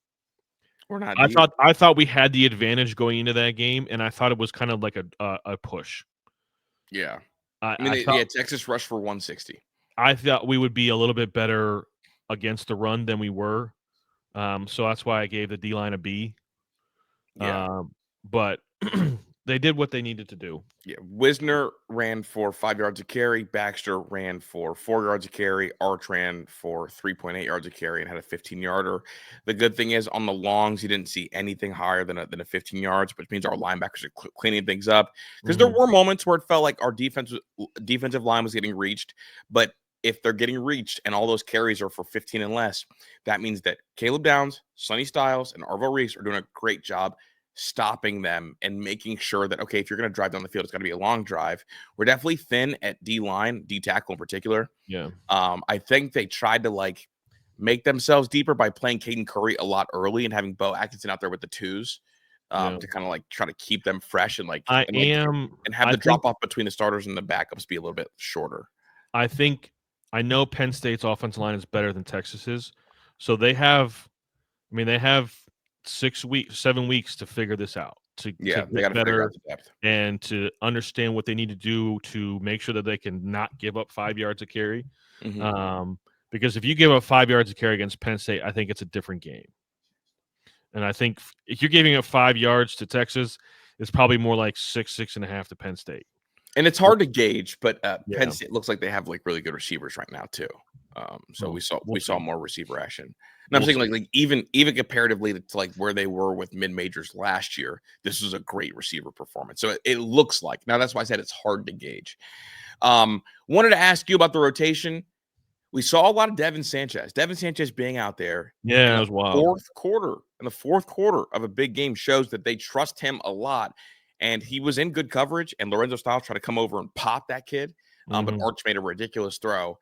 [SPEAKER 2] I thought we had the advantage going into that game, and I thought it was kind of like a push.
[SPEAKER 1] Yeah. I thought, Texas rushed for 160.
[SPEAKER 2] I thought we would be a little bit better against the run than we were. So that's why I gave the D-line a B.
[SPEAKER 1] Yeah.
[SPEAKER 2] But they did what they needed to do.
[SPEAKER 1] Yeah. Wisner ran for 5 yards a carry. Baxter ran for 4 yards a carry. Arch ran for 3.8 yards a carry and had a 15-yarder. The good thing is on the longs, you didn't see anything higher than a 15 yards, which means our linebackers are cleaning things up. Because there were moments where it felt like our defensive line was getting reached. But if they're getting reached and all those carries are for 15 and less, that means that Caleb Downs, Sonny Styles, and Arvell Reese are doing a great job stopping them and making sure that, okay, if you're going to drive down the field, it's got to be a long drive. We're definitely thin at D-line, D-tackle in particular.
[SPEAKER 2] Yeah.
[SPEAKER 1] I think they tried to make themselves deeper by playing Caden Curry a lot early and having Bo Atkinson out there with the twos to kind of try to keep them fresh and have the drop off between the starters and the backups be a little bit shorter.
[SPEAKER 2] I know Penn State's offensive line is better than Texas's. So they have 7 weeks to figure this out. To get better and to understand what they need to do to make sure that they can not give up 5 yards a carry. Because if you give up 5 yards a carry against Penn State, I think it's a different game. And I think if you're giving up 5 yards to Texas, it's probably more like 6.5 to Penn State.
[SPEAKER 1] And it's hard to gauge, but Penn State looks like they have really good receivers right now too. So we saw more receiver action. And I'm saying even comparatively to where they were with mid majors last year, this was a great receiver performance. So it looks like. Now that's why I said it's hard to gauge. Wanted to ask you about the rotation. We saw a lot of Devin Sanchez. Devin Sanchez being out there.
[SPEAKER 2] Yeah, it was wild.
[SPEAKER 1] In the fourth quarter of a big game shows that they trust him a lot. And he was in good coverage, and Lorenzo Styles tried to come over and pop that kid. But Arch made a ridiculous throw.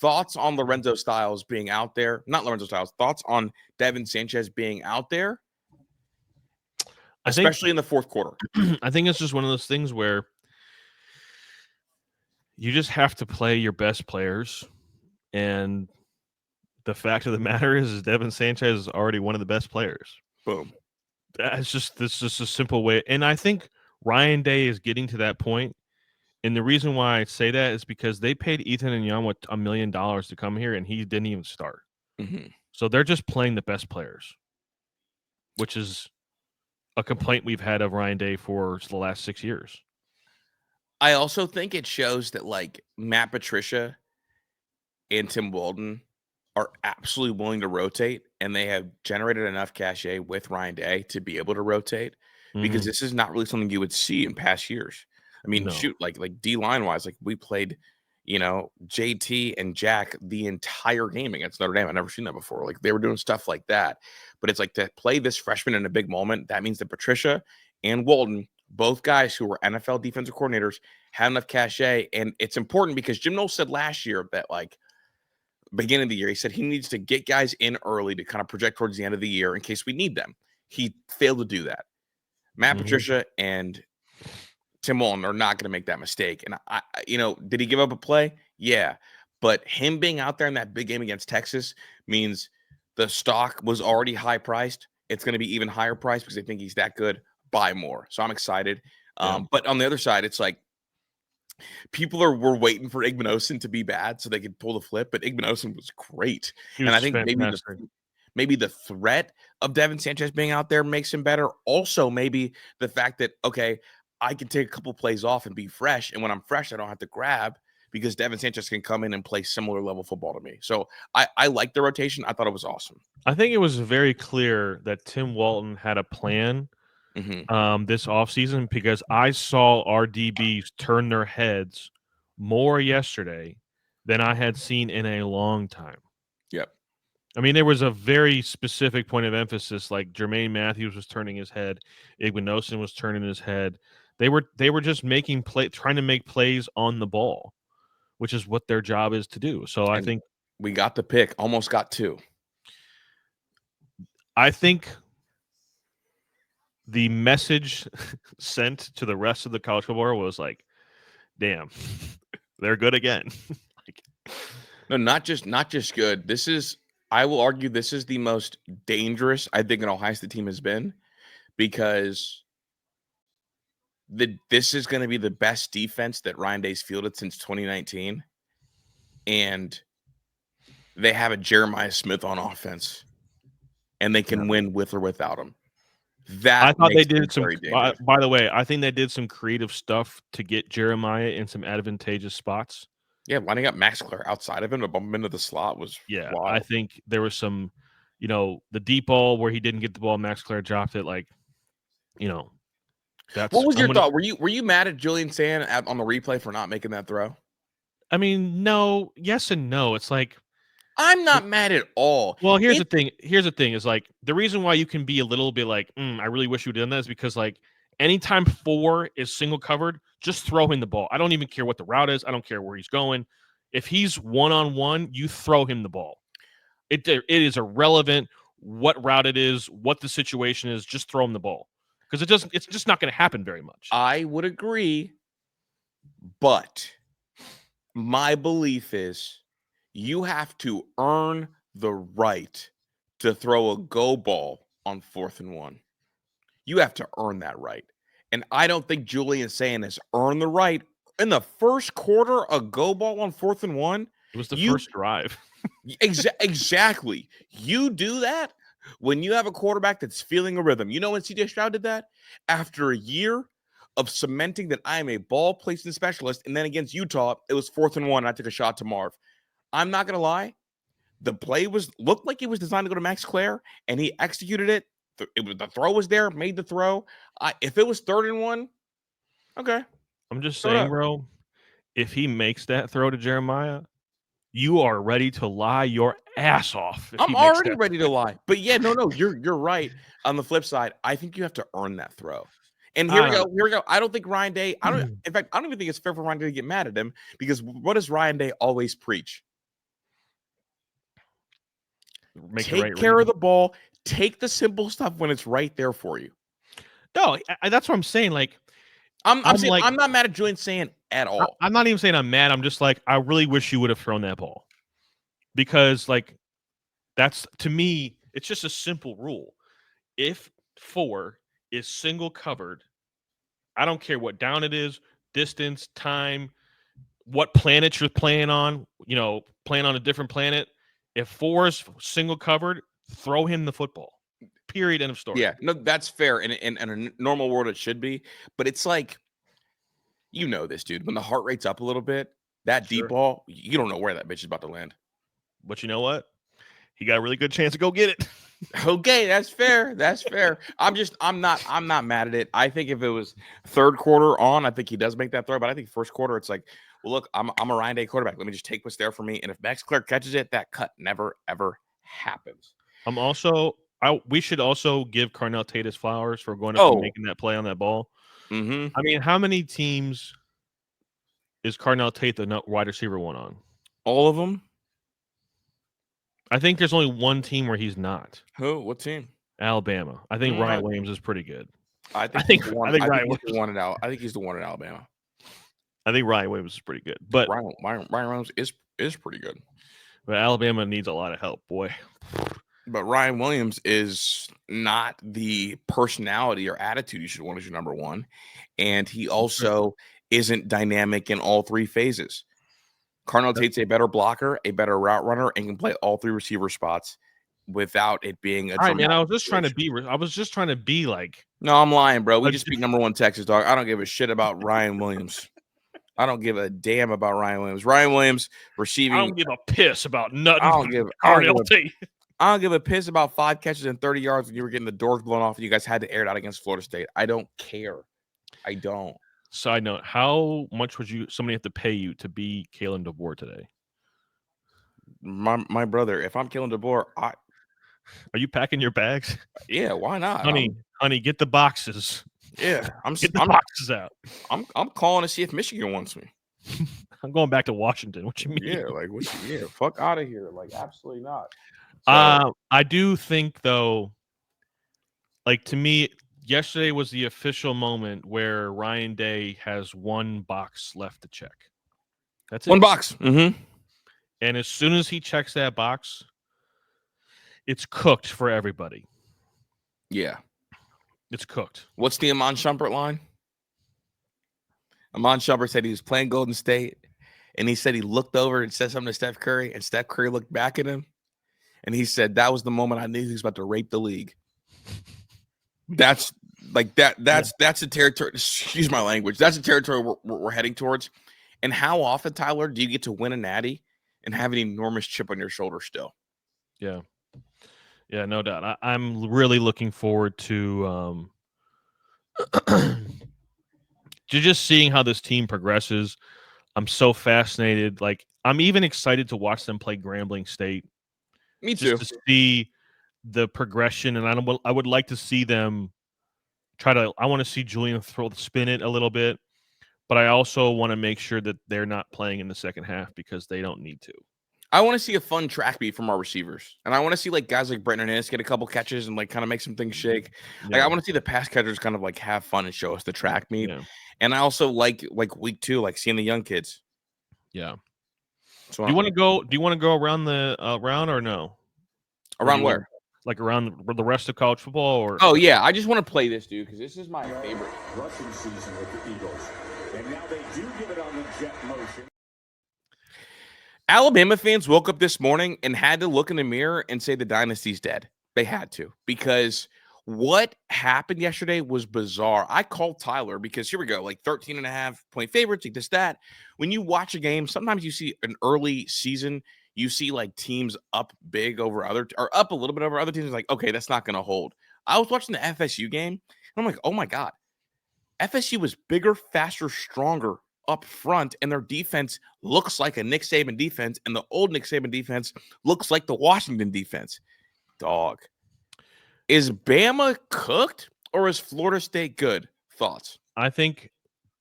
[SPEAKER 1] Thoughts on Lorenzo Styles being out there? Not Lorenzo Styles. Thoughts on Devin Sanchez being out there? Especially in the fourth quarter.
[SPEAKER 2] I think it's just one of those things where you just have to play your best players. And the fact of the matter is Devin Sanchez is already one of the best players.
[SPEAKER 1] Boom.
[SPEAKER 2] That's just a simple way. And I think Ryan Day is getting to that point. And the reason why I say that is because they paid Ethan and Young $1 million to come here, and he didn't even start. So they're just playing the best players, which is a complaint we've had of Ryan Day for the last 6 years.
[SPEAKER 1] I also think it shows that Matt Patricia and Tim Walden are absolutely willing to rotate, and they have generated enough cachet with Ryan Day to be able to rotate. because this is not really something you would see in past years. I mean,
[SPEAKER 2] No.
[SPEAKER 1] shoot, like D-line wise, like we played, JT and Jack the entire game against Notre Dame. I've never seen that before. Like they were doing stuff like that. But it's like to play this freshman in a big moment, that means that Patricia and Walton, both guys who were NFL defensive coordinators, had enough cachet. And it's important because Jim Knowles said last year that beginning of the year, he said he needs to get guys in early to kind of project towards the end of the year in case we need them. He failed to do that. Matt Patricia and Tim Walton are not going to make that mistake. And did he give up a play? Yeah. But him being out there in that big game against Texas means the stock was already high priced. It's going to be even higher priced because they think he's that good. Buy more. So I'm excited. But on the other side, it's like people were waiting for Igbinosun to be bad so they could pull the flip. But Igbinosun was great. And I think maybe the threat of Devin Sanchez being out there makes him better. Also, maybe the fact that, okay, I can take a couple plays off and be fresh. And when I'm fresh, I don't have to grab because Devin Sanchez can come in and play similar level football to me. So I like the rotation. I thought it was awesome.
[SPEAKER 2] I think it was very clear that Tim Walton had a plan this offseason because I saw our DBs turn their heads more yesterday than I had seen in a long time.
[SPEAKER 1] Yep.
[SPEAKER 2] I mean, there was a very specific point of emphasis, like Germaine Matthews was turning his head, Igbinosun was turning his head. They were just trying to make plays on the ball, which is what their job is to do. So I think
[SPEAKER 1] we got the pick, almost got 2.
[SPEAKER 2] I think the message sent to the rest of the college football world was like, damn, they're good again.
[SPEAKER 1] No, not just good. I will argue this is the most dangerous I think an Ohio State team has been because this is going to be the best defense that Ryan Day's fielded since 2019. And they have a Jeremiah Smith on offense. And they can win with or without him.
[SPEAKER 2] I thought they did some. By the way, I think they did some creative stuff to get Jeremiah in some advantageous spots.
[SPEAKER 1] Yeah, lining up Max Clare outside of him to bump him into the slot was wild.
[SPEAKER 2] I think there was some, the deep ball where he didn't get the ball, Max Clare dropped it. That's
[SPEAKER 1] what was your thought? Were you mad at Julian Sayin on the replay for not making that throw?
[SPEAKER 2] I mean, no, yes and no. It's like
[SPEAKER 1] I'm not mad at all.
[SPEAKER 2] Well, here's the thing. Here's the thing is like the reason why you can be a little bit like, I really wish you would have done that is because like anytime 4 is single covered, just throw him the ball. I don't even care what the route is. I don't care where he's going. If he's one-on-one, you throw him the ball. It is irrelevant what route it is, what the situation is. Just throw him the ball because it's just not going to happen very much.
[SPEAKER 1] I would agree, but my belief is you have to earn the right to throw a go ball on 4th and 1. You have to earn that right. And I don't think Julian Sayin has earned the right. In the first quarter, a go ball on 4th and 1.
[SPEAKER 2] It was the first drive.
[SPEAKER 1] Exactly. You do that when you have a quarterback that's feeling a rhythm. You know when CJ Stroud did that? After a year of cementing that I am a ball placement specialist, and then against Utah, it was 4th and 1, and I took a shot to Marv. I'm not going to lie. The play looked like it was designed to go to Max Clare, and he executed it. The throw was there, made the throw. If it was 3rd and 1, okay.
[SPEAKER 2] I'm just saying, bro, if he makes that throw to Jeremiah, you are ready to lie your ass off.
[SPEAKER 1] I'm already ready to lie. But yeah, no, you're right. On the flip side, I think you have to earn that throw. And here we go. I don't think Ryan Day, in fact, I don't even think it's fair for Ryan Day to get mad at him because what does Ryan Day always preach? Take care of the ball. Take the simple stuff when it's right there for you.
[SPEAKER 2] No, that's what I'm saying. Like,
[SPEAKER 1] I'm not mad at Julian Sayin at all.
[SPEAKER 2] I'm not even saying I'm mad. I'm just like, I really wish you would have thrown that ball because, like, that's to me, it's just a simple rule. If 4 is single covered, I don't care what down it is, distance, time, what planet you're playing on. Playing on a different planet. If 4 is single covered, throw him the football. Period. End of story.
[SPEAKER 1] Yeah, no, that's fair. In a normal world, it should be. But it's like, this, dude. When the heart rate's up a little bit, that deep ball, you don't know where that bitch is about to land.
[SPEAKER 2] But you know what? He got a really good chance to go get it.
[SPEAKER 1] Okay, that's fair. That's fair. I'm not mad at it. I think if it was third quarter on, I think he does make that throw. But I think first quarter, it's like, well, look, I'm a Ryan Day quarterback. Let me just take what's there for me. And if Max Clark catches it, that cut never ever happens.
[SPEAKER 2] We should also give Carnel Tate his flowers for going up and making that play on that ball.
[SPEAKER 1] Mm-hmm.
[SPEAKER 2] I mean, how many teams is Carnel Tate the wide receiver one on?
[SPEAKER 1] All of them.
[SPEAKER 2] I think there's only one team where he's not.
[SPEAKER 1] Who? What team?
[SPEAKER 2] Alabama. I think Ryan Williams is pretty good.
[SPEAKER 1] I think he's the one in Alabama.
[SPEAKER 2] I think Ryan Williams is pretty good, but
[SPEAKER 1] Ryan Williams is pretty good.
[SPEAKER 2] But Alabama needs a lot of help, boy.
[SPEAKER 1] But Ryan Williams is not the personality or attitude you should want as your number one, and he also isn't dynamic in all three phases. Carnel Tate's a better blocker, a better route runner, and can play all three receiver spots without it being a.
[SPEAKER 2] All right, man. I was just trying to be like.
[SPEAKER 1] No, I'm lying, bro. We just beat number one Texas, dog. I don't give a shit about Ryan Williams. I don't give a damn about Ryan Williams. Ryan Williams receiving.
[SPEAKER 2] I don't give a piss about nothing.
[SPEAKER 1] I don't give a piss about 5 catches and 30 yards when you were getting the doors blown off and you guys had to air it out against Florida State. I don't care. I don't.
[SPEAKER 2] Side note, how much would somebody have to pay you to be Kaylin DeBoer today?
[SPEAKER 1] My brother, if I'm Kaylin DeBoer,
[SPEAKER 2] are you packing your bags?
[SPEAKER 1] Yeah, why not?
[SPEAKER 2] Honey, get the boxes.
[SPEAKER 1] Yeah,
[SPEAKER 2] get the boxes out.
[SPEAKER 1] I'm calling to see if Michigan wants me.
[SPEAKER 2] I'm going back to Washington. What you mean?
[SPEAKER 1] Yeah, fuck out of here. Like, absolutely not.
[SPEAKER 2] So, I do think though, like to me, yesterday was the official moment where Ryan Day has one box left to check. That's it.
[SPEAKER 1] One box. Mm-hmm.
[SPEAKER 2] And as soon as he checks that box, it's cooked for everybody.
[SPEAKER 1] Yeah.
[SPEAKER 2] It's cooked.
[SPEAKER 1] What's the Amon Shumpert line? Amon Shumpert said he was playing Golden State, and he said he looked over and said something to Steph Curry, and Steph Curry looked back at him, and he said, that was the moment I knew he was about to rape the league. That's like that. That's the territory. Excuse my language. That's the territory we're heading towards. And how often, Tyler, do you get to win a natty and have an enormous chip on your shoulder still?
[SPEAKER 2] Yeah. Yeah, no doubt. I'm really looking forward to just seeing how this team progresses. I'm so fascinated. Like, I'm even excited to watch them play Grambling State.
[SPEAKER 1] Me too.
[SPEAKER 2] Just to see the progression, and I would like to see them I want to see Julian spin it a little bit, but I also want to make sure that they're not playing in the second half because they don't need to.
[SPEAKER 1] I want to see a fun track beat from our receivers. And I want to see like guys like Brent Hernandez get a couple catches and like kind of make some things shake. Yeah. Like I want to see the pass catchers kind of like have fun and show us the track meet. Yeah. And I also like week 2, like seeing the young kids.
[SPEAKER 2] Yeah. So do you want to go around the round or no?
[SPEAKER 1] Around where?
[SPEAKER 2] Like around the rest of college football? Or
[SPEAKER 1] oh yeah, I just want to play this, dude, because this is my favorite
[SPEAKER 3] rushing season with the Eagles. And now they do give it on the jet motion.
[SPEAKER 1] Alabama fans woke up this morning and had to look in the mirror and say the dynasty's dead. They had to, because what happened yesterday was bizarre. I called Tyler because here we go, like 13.5-point favorites, like this, that. When you watch a game, sometimes you see an early season, you see like teams up big over or up a little bit over other teams. Like, okay, that's not going to hold. I was watching the FSU game and I'm like, oh my God, FSU was bigger, faster, stronger up front, and their defense looks like a Nick Saban defense, and the old Nick Saban defense looks like the Washington defense. Dog. Is Bama cooked or is Florida State good? Thoughts?
[SPEAKER 2] I think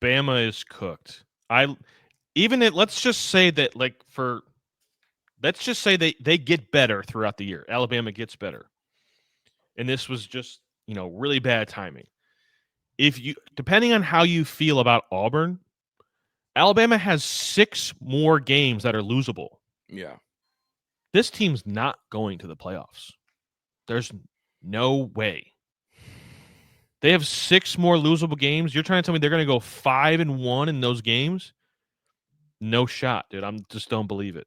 [SPEAKER 2] Bama is cooked. Let's just say that they get better throughout the year. Alabama gets better. And this was just, really bad timing. Depending on how you feel about Auburn, Alabama has 6 more games that are losable.
[SPEAKER 1] Yeah.
[SPEAKER 2] This team's not going to the playoffs. There's no way. They have 6 more losable games. You're trying to tell me they're going to go 5-1 in those games? No shot, dude. I just don't believe it.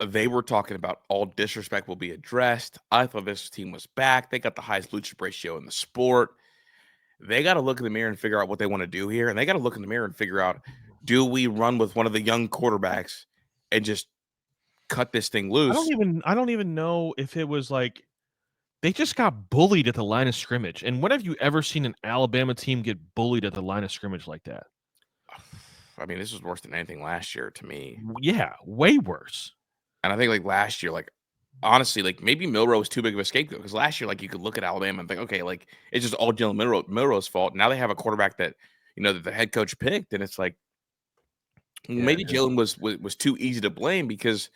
[SPEAKER 1] They were talking about all disrespect will be addressed. I thought this team was back. They got the highest blue chip ratio in the sport. They got to look in the mirror and figure out what they want to do here. And they got to look in the mirror and figure out, do we run with one of the young quarterbacks and just cut this thing loose.
[SPEAKER 2] I don't even know if it was like they just got bullied at the line of scrimmage. And when have you ever seen an Alabama team get bullied at the line of scrimmage like that?
[SPEAKER 1] I mean, this was worse than anything last year to me.
[SPEAKER 2] Yeah, way worse.
[SPEAKER 1] And I think like last year, like honestly, like maybe Milroe was too big of a scapegoat because last year, like you could look at Alabama and think, okay, like it's just all Jalen Milroe's fault. Now they have a quarterback that that the head coach picked, and it's like maybe Jalen was too easy to blame because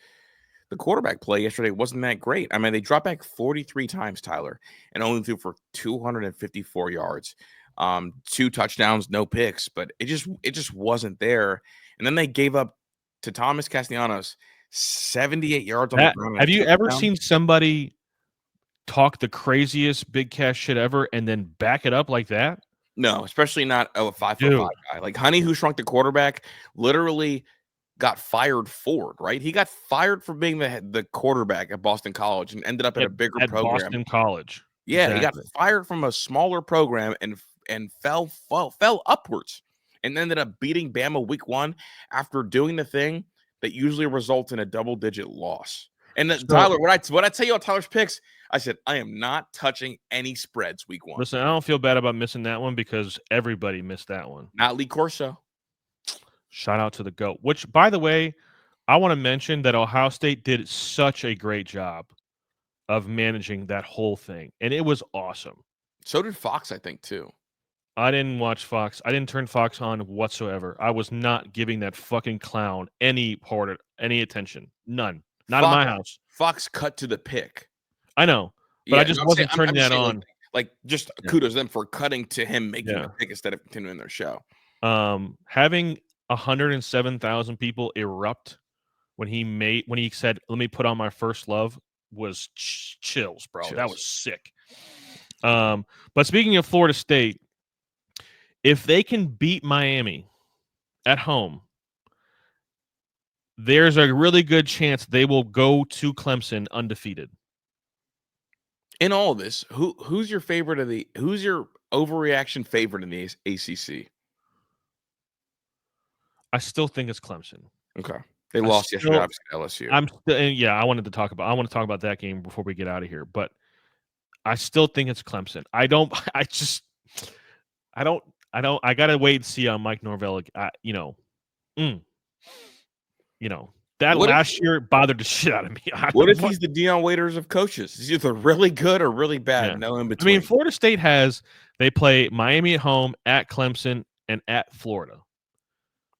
[SPEAKER 1] the quarterback play yesterday wasn't that great. I mean, they dropped back 43 times, Tyler, and only threw for 254 yards, 2 touchdowns, no picks, but it just wasn't there. And then they gave up to Thomas Castellanos 78 yards on the ground.
[SPEAKER 2] Have you ever seen somebody talk the craziest big cash shit ever and then back it up like that?
[SPEAKER 1] No, especially not a 5'5" guy. Like Honey, who shrunk the quarterback, literally got fired for it, right? He got fired for being the quarterback at Boston College and ended up at a bigger program.
[SPEAKER 2] Boston College.
[SPEAKER 1] Yeah, exactly. He got fired from a smaller program and fell upwards and ended up beating Bama week 1 after doing the thing that usually results in a double-digit loss. And Tyler, what I tell you on Tyler's picks, I said, I am not touching any spreads week 1.
[SPEAKER 2] Listen, I don't feel bad about missing that one because everybody missed that one.
[SPEAKER 1] Not Lee Corso.
[SPEAKER 2] Shout out to the GOAT, which, by the way, I want to mention that Ohio State did such a great job of managing that whole thing, and it was awesome.
[SPEAKER 1] So did Fox, I think, too.
[SPEAKER 2] I didn't watch Fox. I didn't turn Fox on whatsoever. I was not giving that fucking clown any attention. None. Not in my house.
[SPEAKER 1] Fox cut to the pick.
[SPEAKER 2] I know, but I just wasn't turning that on.
[SPEAKER 1] Like just kudos them for cutting to him making the pick instead of continuing their show.
[SPEAKER 2] Having 107,000 people erupt when he said, "Let me put on my first love," was chills, bro. That was sick. But speaking of Florida State, if they can beat Miami at home, there's a really good chance they will go to Clemson undefeated.
[SPEAKER 1] In all of this, who's your favorite who's your overreaction favorite in the ACC?
[SPEAKER 2] I still think it's Clemson.
[SPEAKER 1] Okay. They lost yesterday to LSU.
[SPEAKER 2] I want to talk about that game before we get out of here, but I still think it's Clemson. I gotta wait and see on Mike Norvell. Last year bothered the shit out of me.
[SPEAKER 1] What if he's the Deion Waiters of coaches? He's either really good or really bad. Yeah. No in between.
[SPEAKER 2] I mean, Florida State they play Miami at home, at Clemson, and at Florida.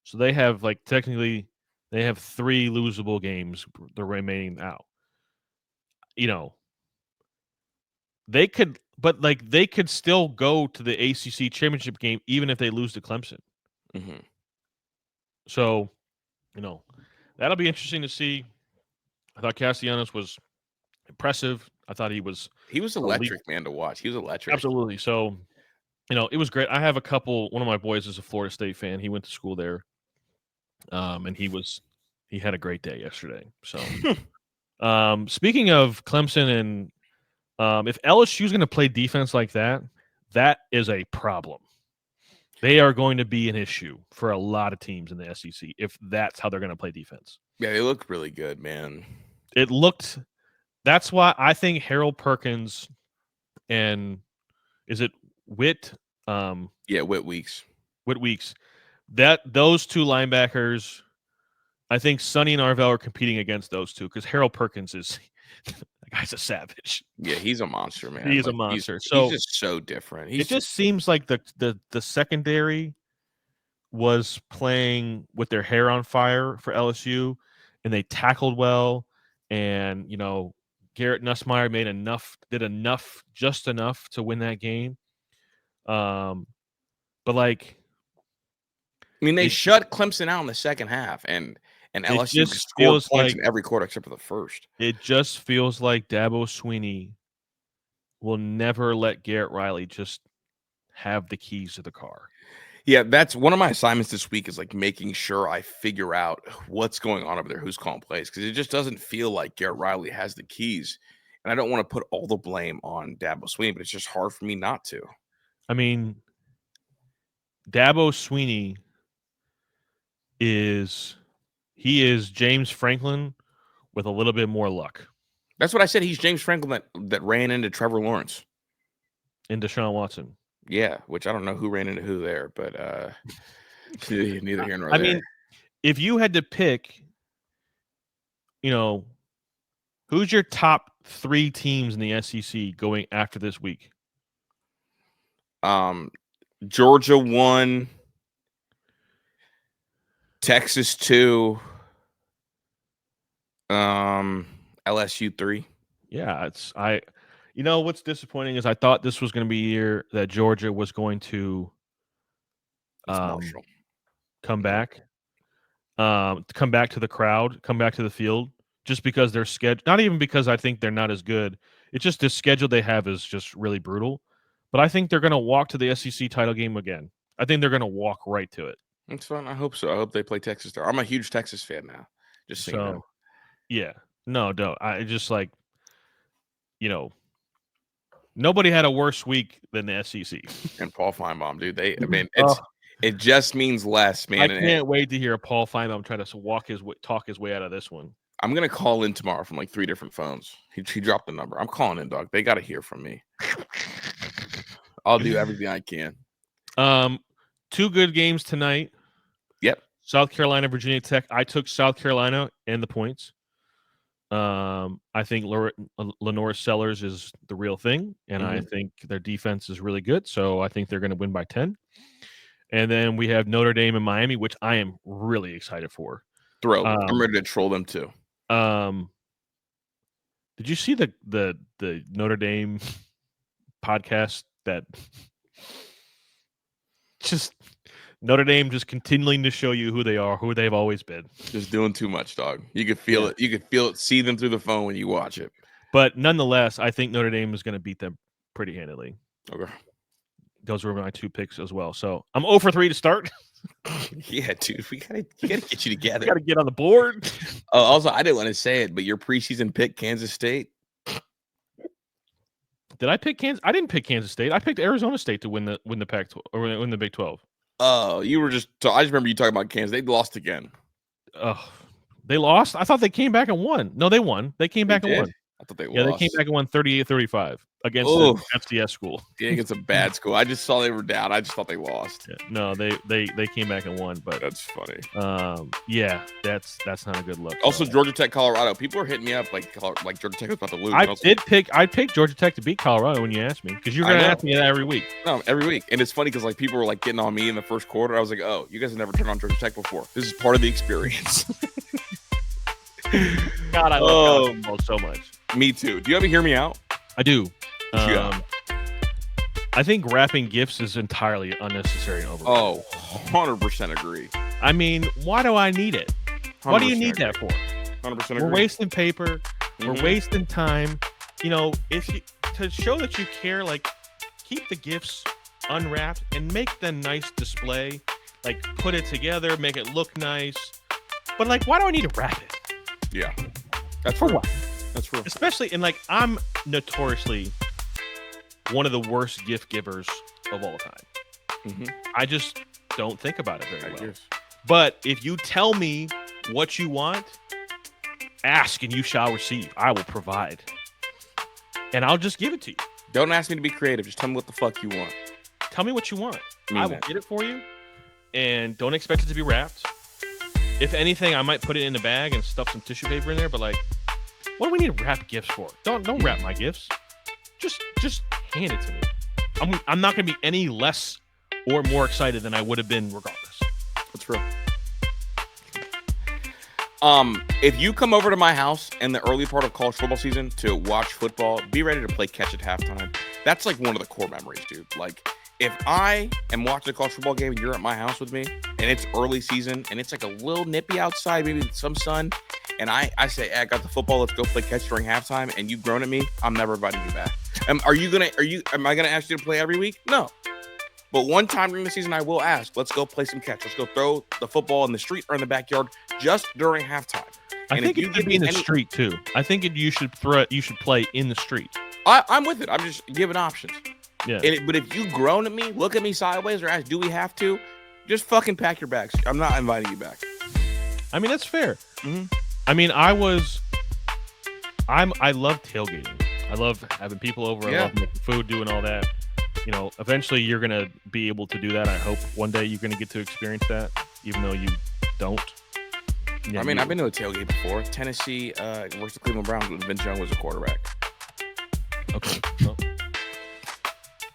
[SPEAKER 2] So they have technically 3 losable games the remaining now. They could still go to the ACC championship game even if they lose to Clemson.
[SPEAKER 1] Mm-hmm.
[SPEAKER 2] So, that'll be interesting to see. I thought Castellanos was impressive. I thought he was
[SPEAKER 1] electric, man, to watch. He was electric.
[SPEAKER 2] Absolutely. So, it was great. I have one of my boys is a Florida State fan. He went to school there. And he had a great day yesterday. So, speaking of Clemson and if LSU is going to play defense like that, that is a problem. They are going to be an issue for a lot of teams in the SEC if that's how they're going to play defense.
[SPEAKER 1] Yeah, they looked really good, man.
[SPEAKER 2] That's why I think Harold Perkins and is it Witt?
[SPEAKER 1] Witt Weeks.
[SPEAKER 2] Witt Weeks. Those 2 linebackers, I think Sonny and Arvell are competing against those 2 because Harold Perkins that guy's a savage.
[SPEAKER 1] Yeah, he's a monster, man.
[SPEAKER 2] He's a monster.
[SPEAKER 1] He's just so different.
[SPEAKER 2] It just seems like the secondary was playing with their hair on fire for LSU, and they tackled well, and Garrett Nussmeier did just enough to win that game. But
[SPEAKER 1] they shut Clemson out in the second half, and LSU scored points in every quarter except for the first.
[SPEAKER 2] It just feels like Dabo Swinney will never let Garrett Riley just have the keys to the car.
[SPEAKER 1] Yeah, that's one of my assignments this week is making sure I figure out what's going on over there, who's calling plays, because it just doesn't feel like Garrett Riley has the keys. And I don't want to put all the blame on Dabo Swinney, but it's just hard for me not to.
[SPEAKER 2] I mean, Dabo Swinney is James Franklin with a little bit more luck.
[SPEAKER 1] That's what I said. He's James Franklin that ran into Trevor Lawrence.
[SPEAKER 2] And Deshaun Watson.
[SPEAKER 1] Yeah, which I don't know who ran into who there, but neither here nor there. I mean,
[SPEAKER 2] if you had to pick, who's your top 3 teams in the SEC going after this week?
[SPEAKER 1] Georgia 1, Texas 2, LSU 3.
[SPEAKER 2] Yeah, what's disappointing is I thought this was going to be a year that Georgia was going to come back to the crowd, come back to the field, just because their schedule, not even because I think they're not as good. It's just the schedule they have is just really brutal. But I think they're going to walk to the SEC title game again. I think they're going to walk right to it.
[SPEAKER 1] That's fun. I hope so. I hope they play Texas there. I'm a huge Texas fan now. Just so you know.
[SPEAKER 2] Yeah. No. I just nobody had a worse week than the SEC.
[SPEAKER 1] And Paul Feinbaum, dude. It just means less, man.
[SPEAKER 2] I can't wait to hear Paul Feinbaum try to talk his way out of this one.
[SPEAKER 1] I'm going to call in tomorrow from like 3 different phones. He dropped the number. I'm calling in, dog. They got to hear from me. I'll do everything I can.
[SPEAKER 2] 2 good games tonight.
[SPEAKER 1] Yep.
[SPEAKER 2] South Carolina, Virginia Tech. I took South Carolina and the points. I think Lenore Sellers is the real thing, and I think their defense is really good, so I think they're going to win by 10. And then we have Notre Dame and Miami, which I am really excited for.
[SPEAKER 1] Thrilled. I'm ready to troll them too.
[SPEAKER 2] Did you see the Notre Dame podcast that just Notre Dame just continuing to show you who they are, who they've always been?
[SPEAKER 1] Just doing too much, dog. You could feel it. You could feel it, see them through the phone when you watch it.
[SPEAKER 2] But nonetheless, I think Notre Dame is going to beat them pretty handily.
[SPEAKER 1] Okay.
[SPEAKER 2] Those were my 2 picks as well. So I'm 0 for 3 to start.
[SPEAKER 1] Yeah, dude. You gotta get you together.
[SPEAKER 2] Got to get on the board.
[SPEAKER 1] Oh, also, I didn't want to say it, but your preseason pick, Kansas State.
[SPEAKER 2] Did I pick Kansas? I didn't pick Kansas State. I picked Arizona State to win the Pac-12 or win the Big 12.
[SPEAKER 1] Oh, you were just. I just remember you talking about Kansas. They lost again.
[SPEAKER 2] Oh, they lost? I thought they came back and won. No, they won. They came back and won.
[SPEAKER 1] I thought they lost.
[SPEAKER 2] Yeah, they came back and won 38-35 against the FCS school.
[SPEAKER 1] Yeah, against a bad school. I just saw they were down. I just thought they lost.
[SPEAKER 2] Yeah, no, they came back and won. But
[SPEAKER 1] that's funny.
[SPEAKER 2] Yeah, that's not a good look.
[SPEAKER 1] Also, Georgia Tech, Colorado. People are hitting me up like Georgia Tech was about to lose.
[SPEAKER 2] I picked Georgia Tech to beat Colorado when you asked me, because you're going to ask me that every week.
[SPEAKER 1] No, every week. And it's funny because like people were like getting on me in the first quarter. I was like, oh, you guys have never turned on Georgia Tech before. This is part of the experience.
[SPEAKER 2] God, I love college football so much.
[SPEAKER 1] Me too. Do you ever hear me out?
[SPEAKER 2] I do. I think wrapping gifts is entirely unnecessary and overrated.
[SPEAKER 1] Oh, 100% agree.
[SPEAKER 2] I mean, why do I need it? What do you need that for?
[SPEAKER 1] 100% agree.
[SPEAKER 2] We're wasting paper. We're wasting time. To show that you care, like, keep the gifts unwrapped and make the nice display. Like, put it together, make it look nice. But, like, why do I need to wrap it?
[SPEAKER 1] Yeah. That's
[SPEAKER 2] for
[SPEAKER 1] real.
[SPEAKER 2] what?
[SPEAKER 1] That's real.
[SPEAKER 2] Especially, and like, I'm notoriously one of the worst gift givers of all time. I just don't think about it very well. But if you tell me what you want, ask and you shall receive. I will provide. And I'll just give it to you.
[SPEAKER 1] Don't ask me to be creative. Just tell me what the fuck you want.
[SPEAKER 2] Tell me what you want. I will get it for you. And don't expect it to be wrapped. If anything, I might put it in a bag and stuff some tissue paper in there. But like, what do we need to wrap gifts for? Don't wrap my gifts. Just hand it to me. I'm not going to be any less or more excited than I would have been regardless.
[SPEAKER 1] That's real. If you come over to my house in the early part of college football season to watch football, be ready to play catch at halftime. That's like one of the core memories, dude. Like, if I am watching a college football game and you're at my house with me and it's early season and it's like a little nippy outside, maybe some sun, and I say, hey, I got the football, let's go play catch during halftime, and you've grown at me, I'm never inviting you back. Am I gonna ask you to play every week? No. But one time during the season, I will ask, let's go play some catch. Let's go throw the football in the street or in the backyard just during halftime.
[SPEAKER 2] I think it could be in the street too. I think you should play in the street.
[SPEAKER 1] I'm with it. I'm just giving options.
[SPEAKER 2] Yeah.
[SPEAKER 1] But if you groan at me, look at me sideways, or ask, do we have to? Just fucking pack your bags. I'm not inviting you back.
[SPEAKER 2] I mean, that's fair. I mean, I was I love tailgating. I love having people over. I love making food, doing all that. You know, eventually you're gonna be able to do that. I hope one day you're gonna get to experience that, even though you don't.
[SPEAKER 1] Yeah, I mean, I've been to a tailgate before. Tennessee versus the Cleveland Browns when Vince Young was a quarterback.
[SPEAKER 2] Okay.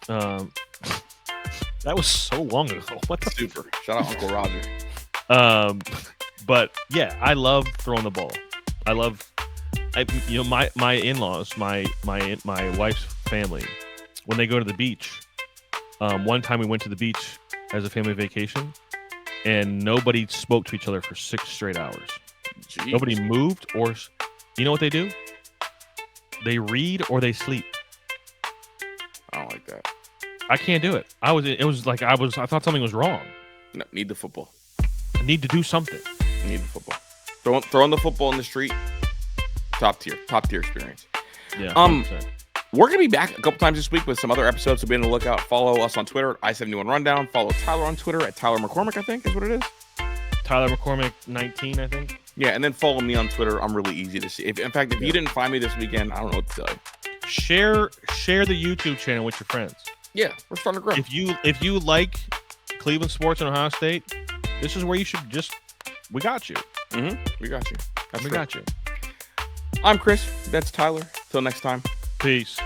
[SPEAKER 2] Well, that was so long ago. What the
[SPEAKER 1] Super. Shout out Uncle Roger.
[SPEAKER 2] But yeah, I love throwing the ball. My in-laws, my wife's family, when they go to the beach. One time we went to the beach as a family vacation, and nobody spoke to each other for 6 straight hours.
[SPEAKER 1] Jeez.
[SPEAKER 2] Nobody moved, or you know what they do? They read or they sleep.
[SPEAKER 1] I don't like that.
[SPEAKER 2] I can't do it. I thought something was wrong.
[SPEAKER 1] No, need the football.
[SPEAKER 2] I need to do something.
[SPEAKER 1] Need the football. Throwing the football in the street. Top tier experience.
[SPEAKER 2] Yeah.
[SPEAKER 1] 100%. We're going to be back a couple times this week with some other episodes, so be on the lookout. Follow us on Twitter, I-71 Rundown. Follow Tyler on Twitter at Tyler McCormick, I think is what it is.
[SPEAKER 2] Tyler McCormick 19, I think.
[SPEAKER 1] Yeah, and then follow me on Twitter. I'm really easy to see. In fact, if you didn't find me this weekend, I don't know what to tell you.
[SPEAKER 2] Share the YouTube channel with your friends.
[SPEAKER 1] Yeah, we're starting to grow.
[SPEAKER 2] If you like Cleveland sports and Ohio State, this is where you should we got you.
[SPEAKER 1] Mm-hmm. We got you.
[SPEAKER 2] We got you.
[SPEAKER 1] I'm Chris. That's Tyler. Till next time.
[SPEAKER 2] Peace.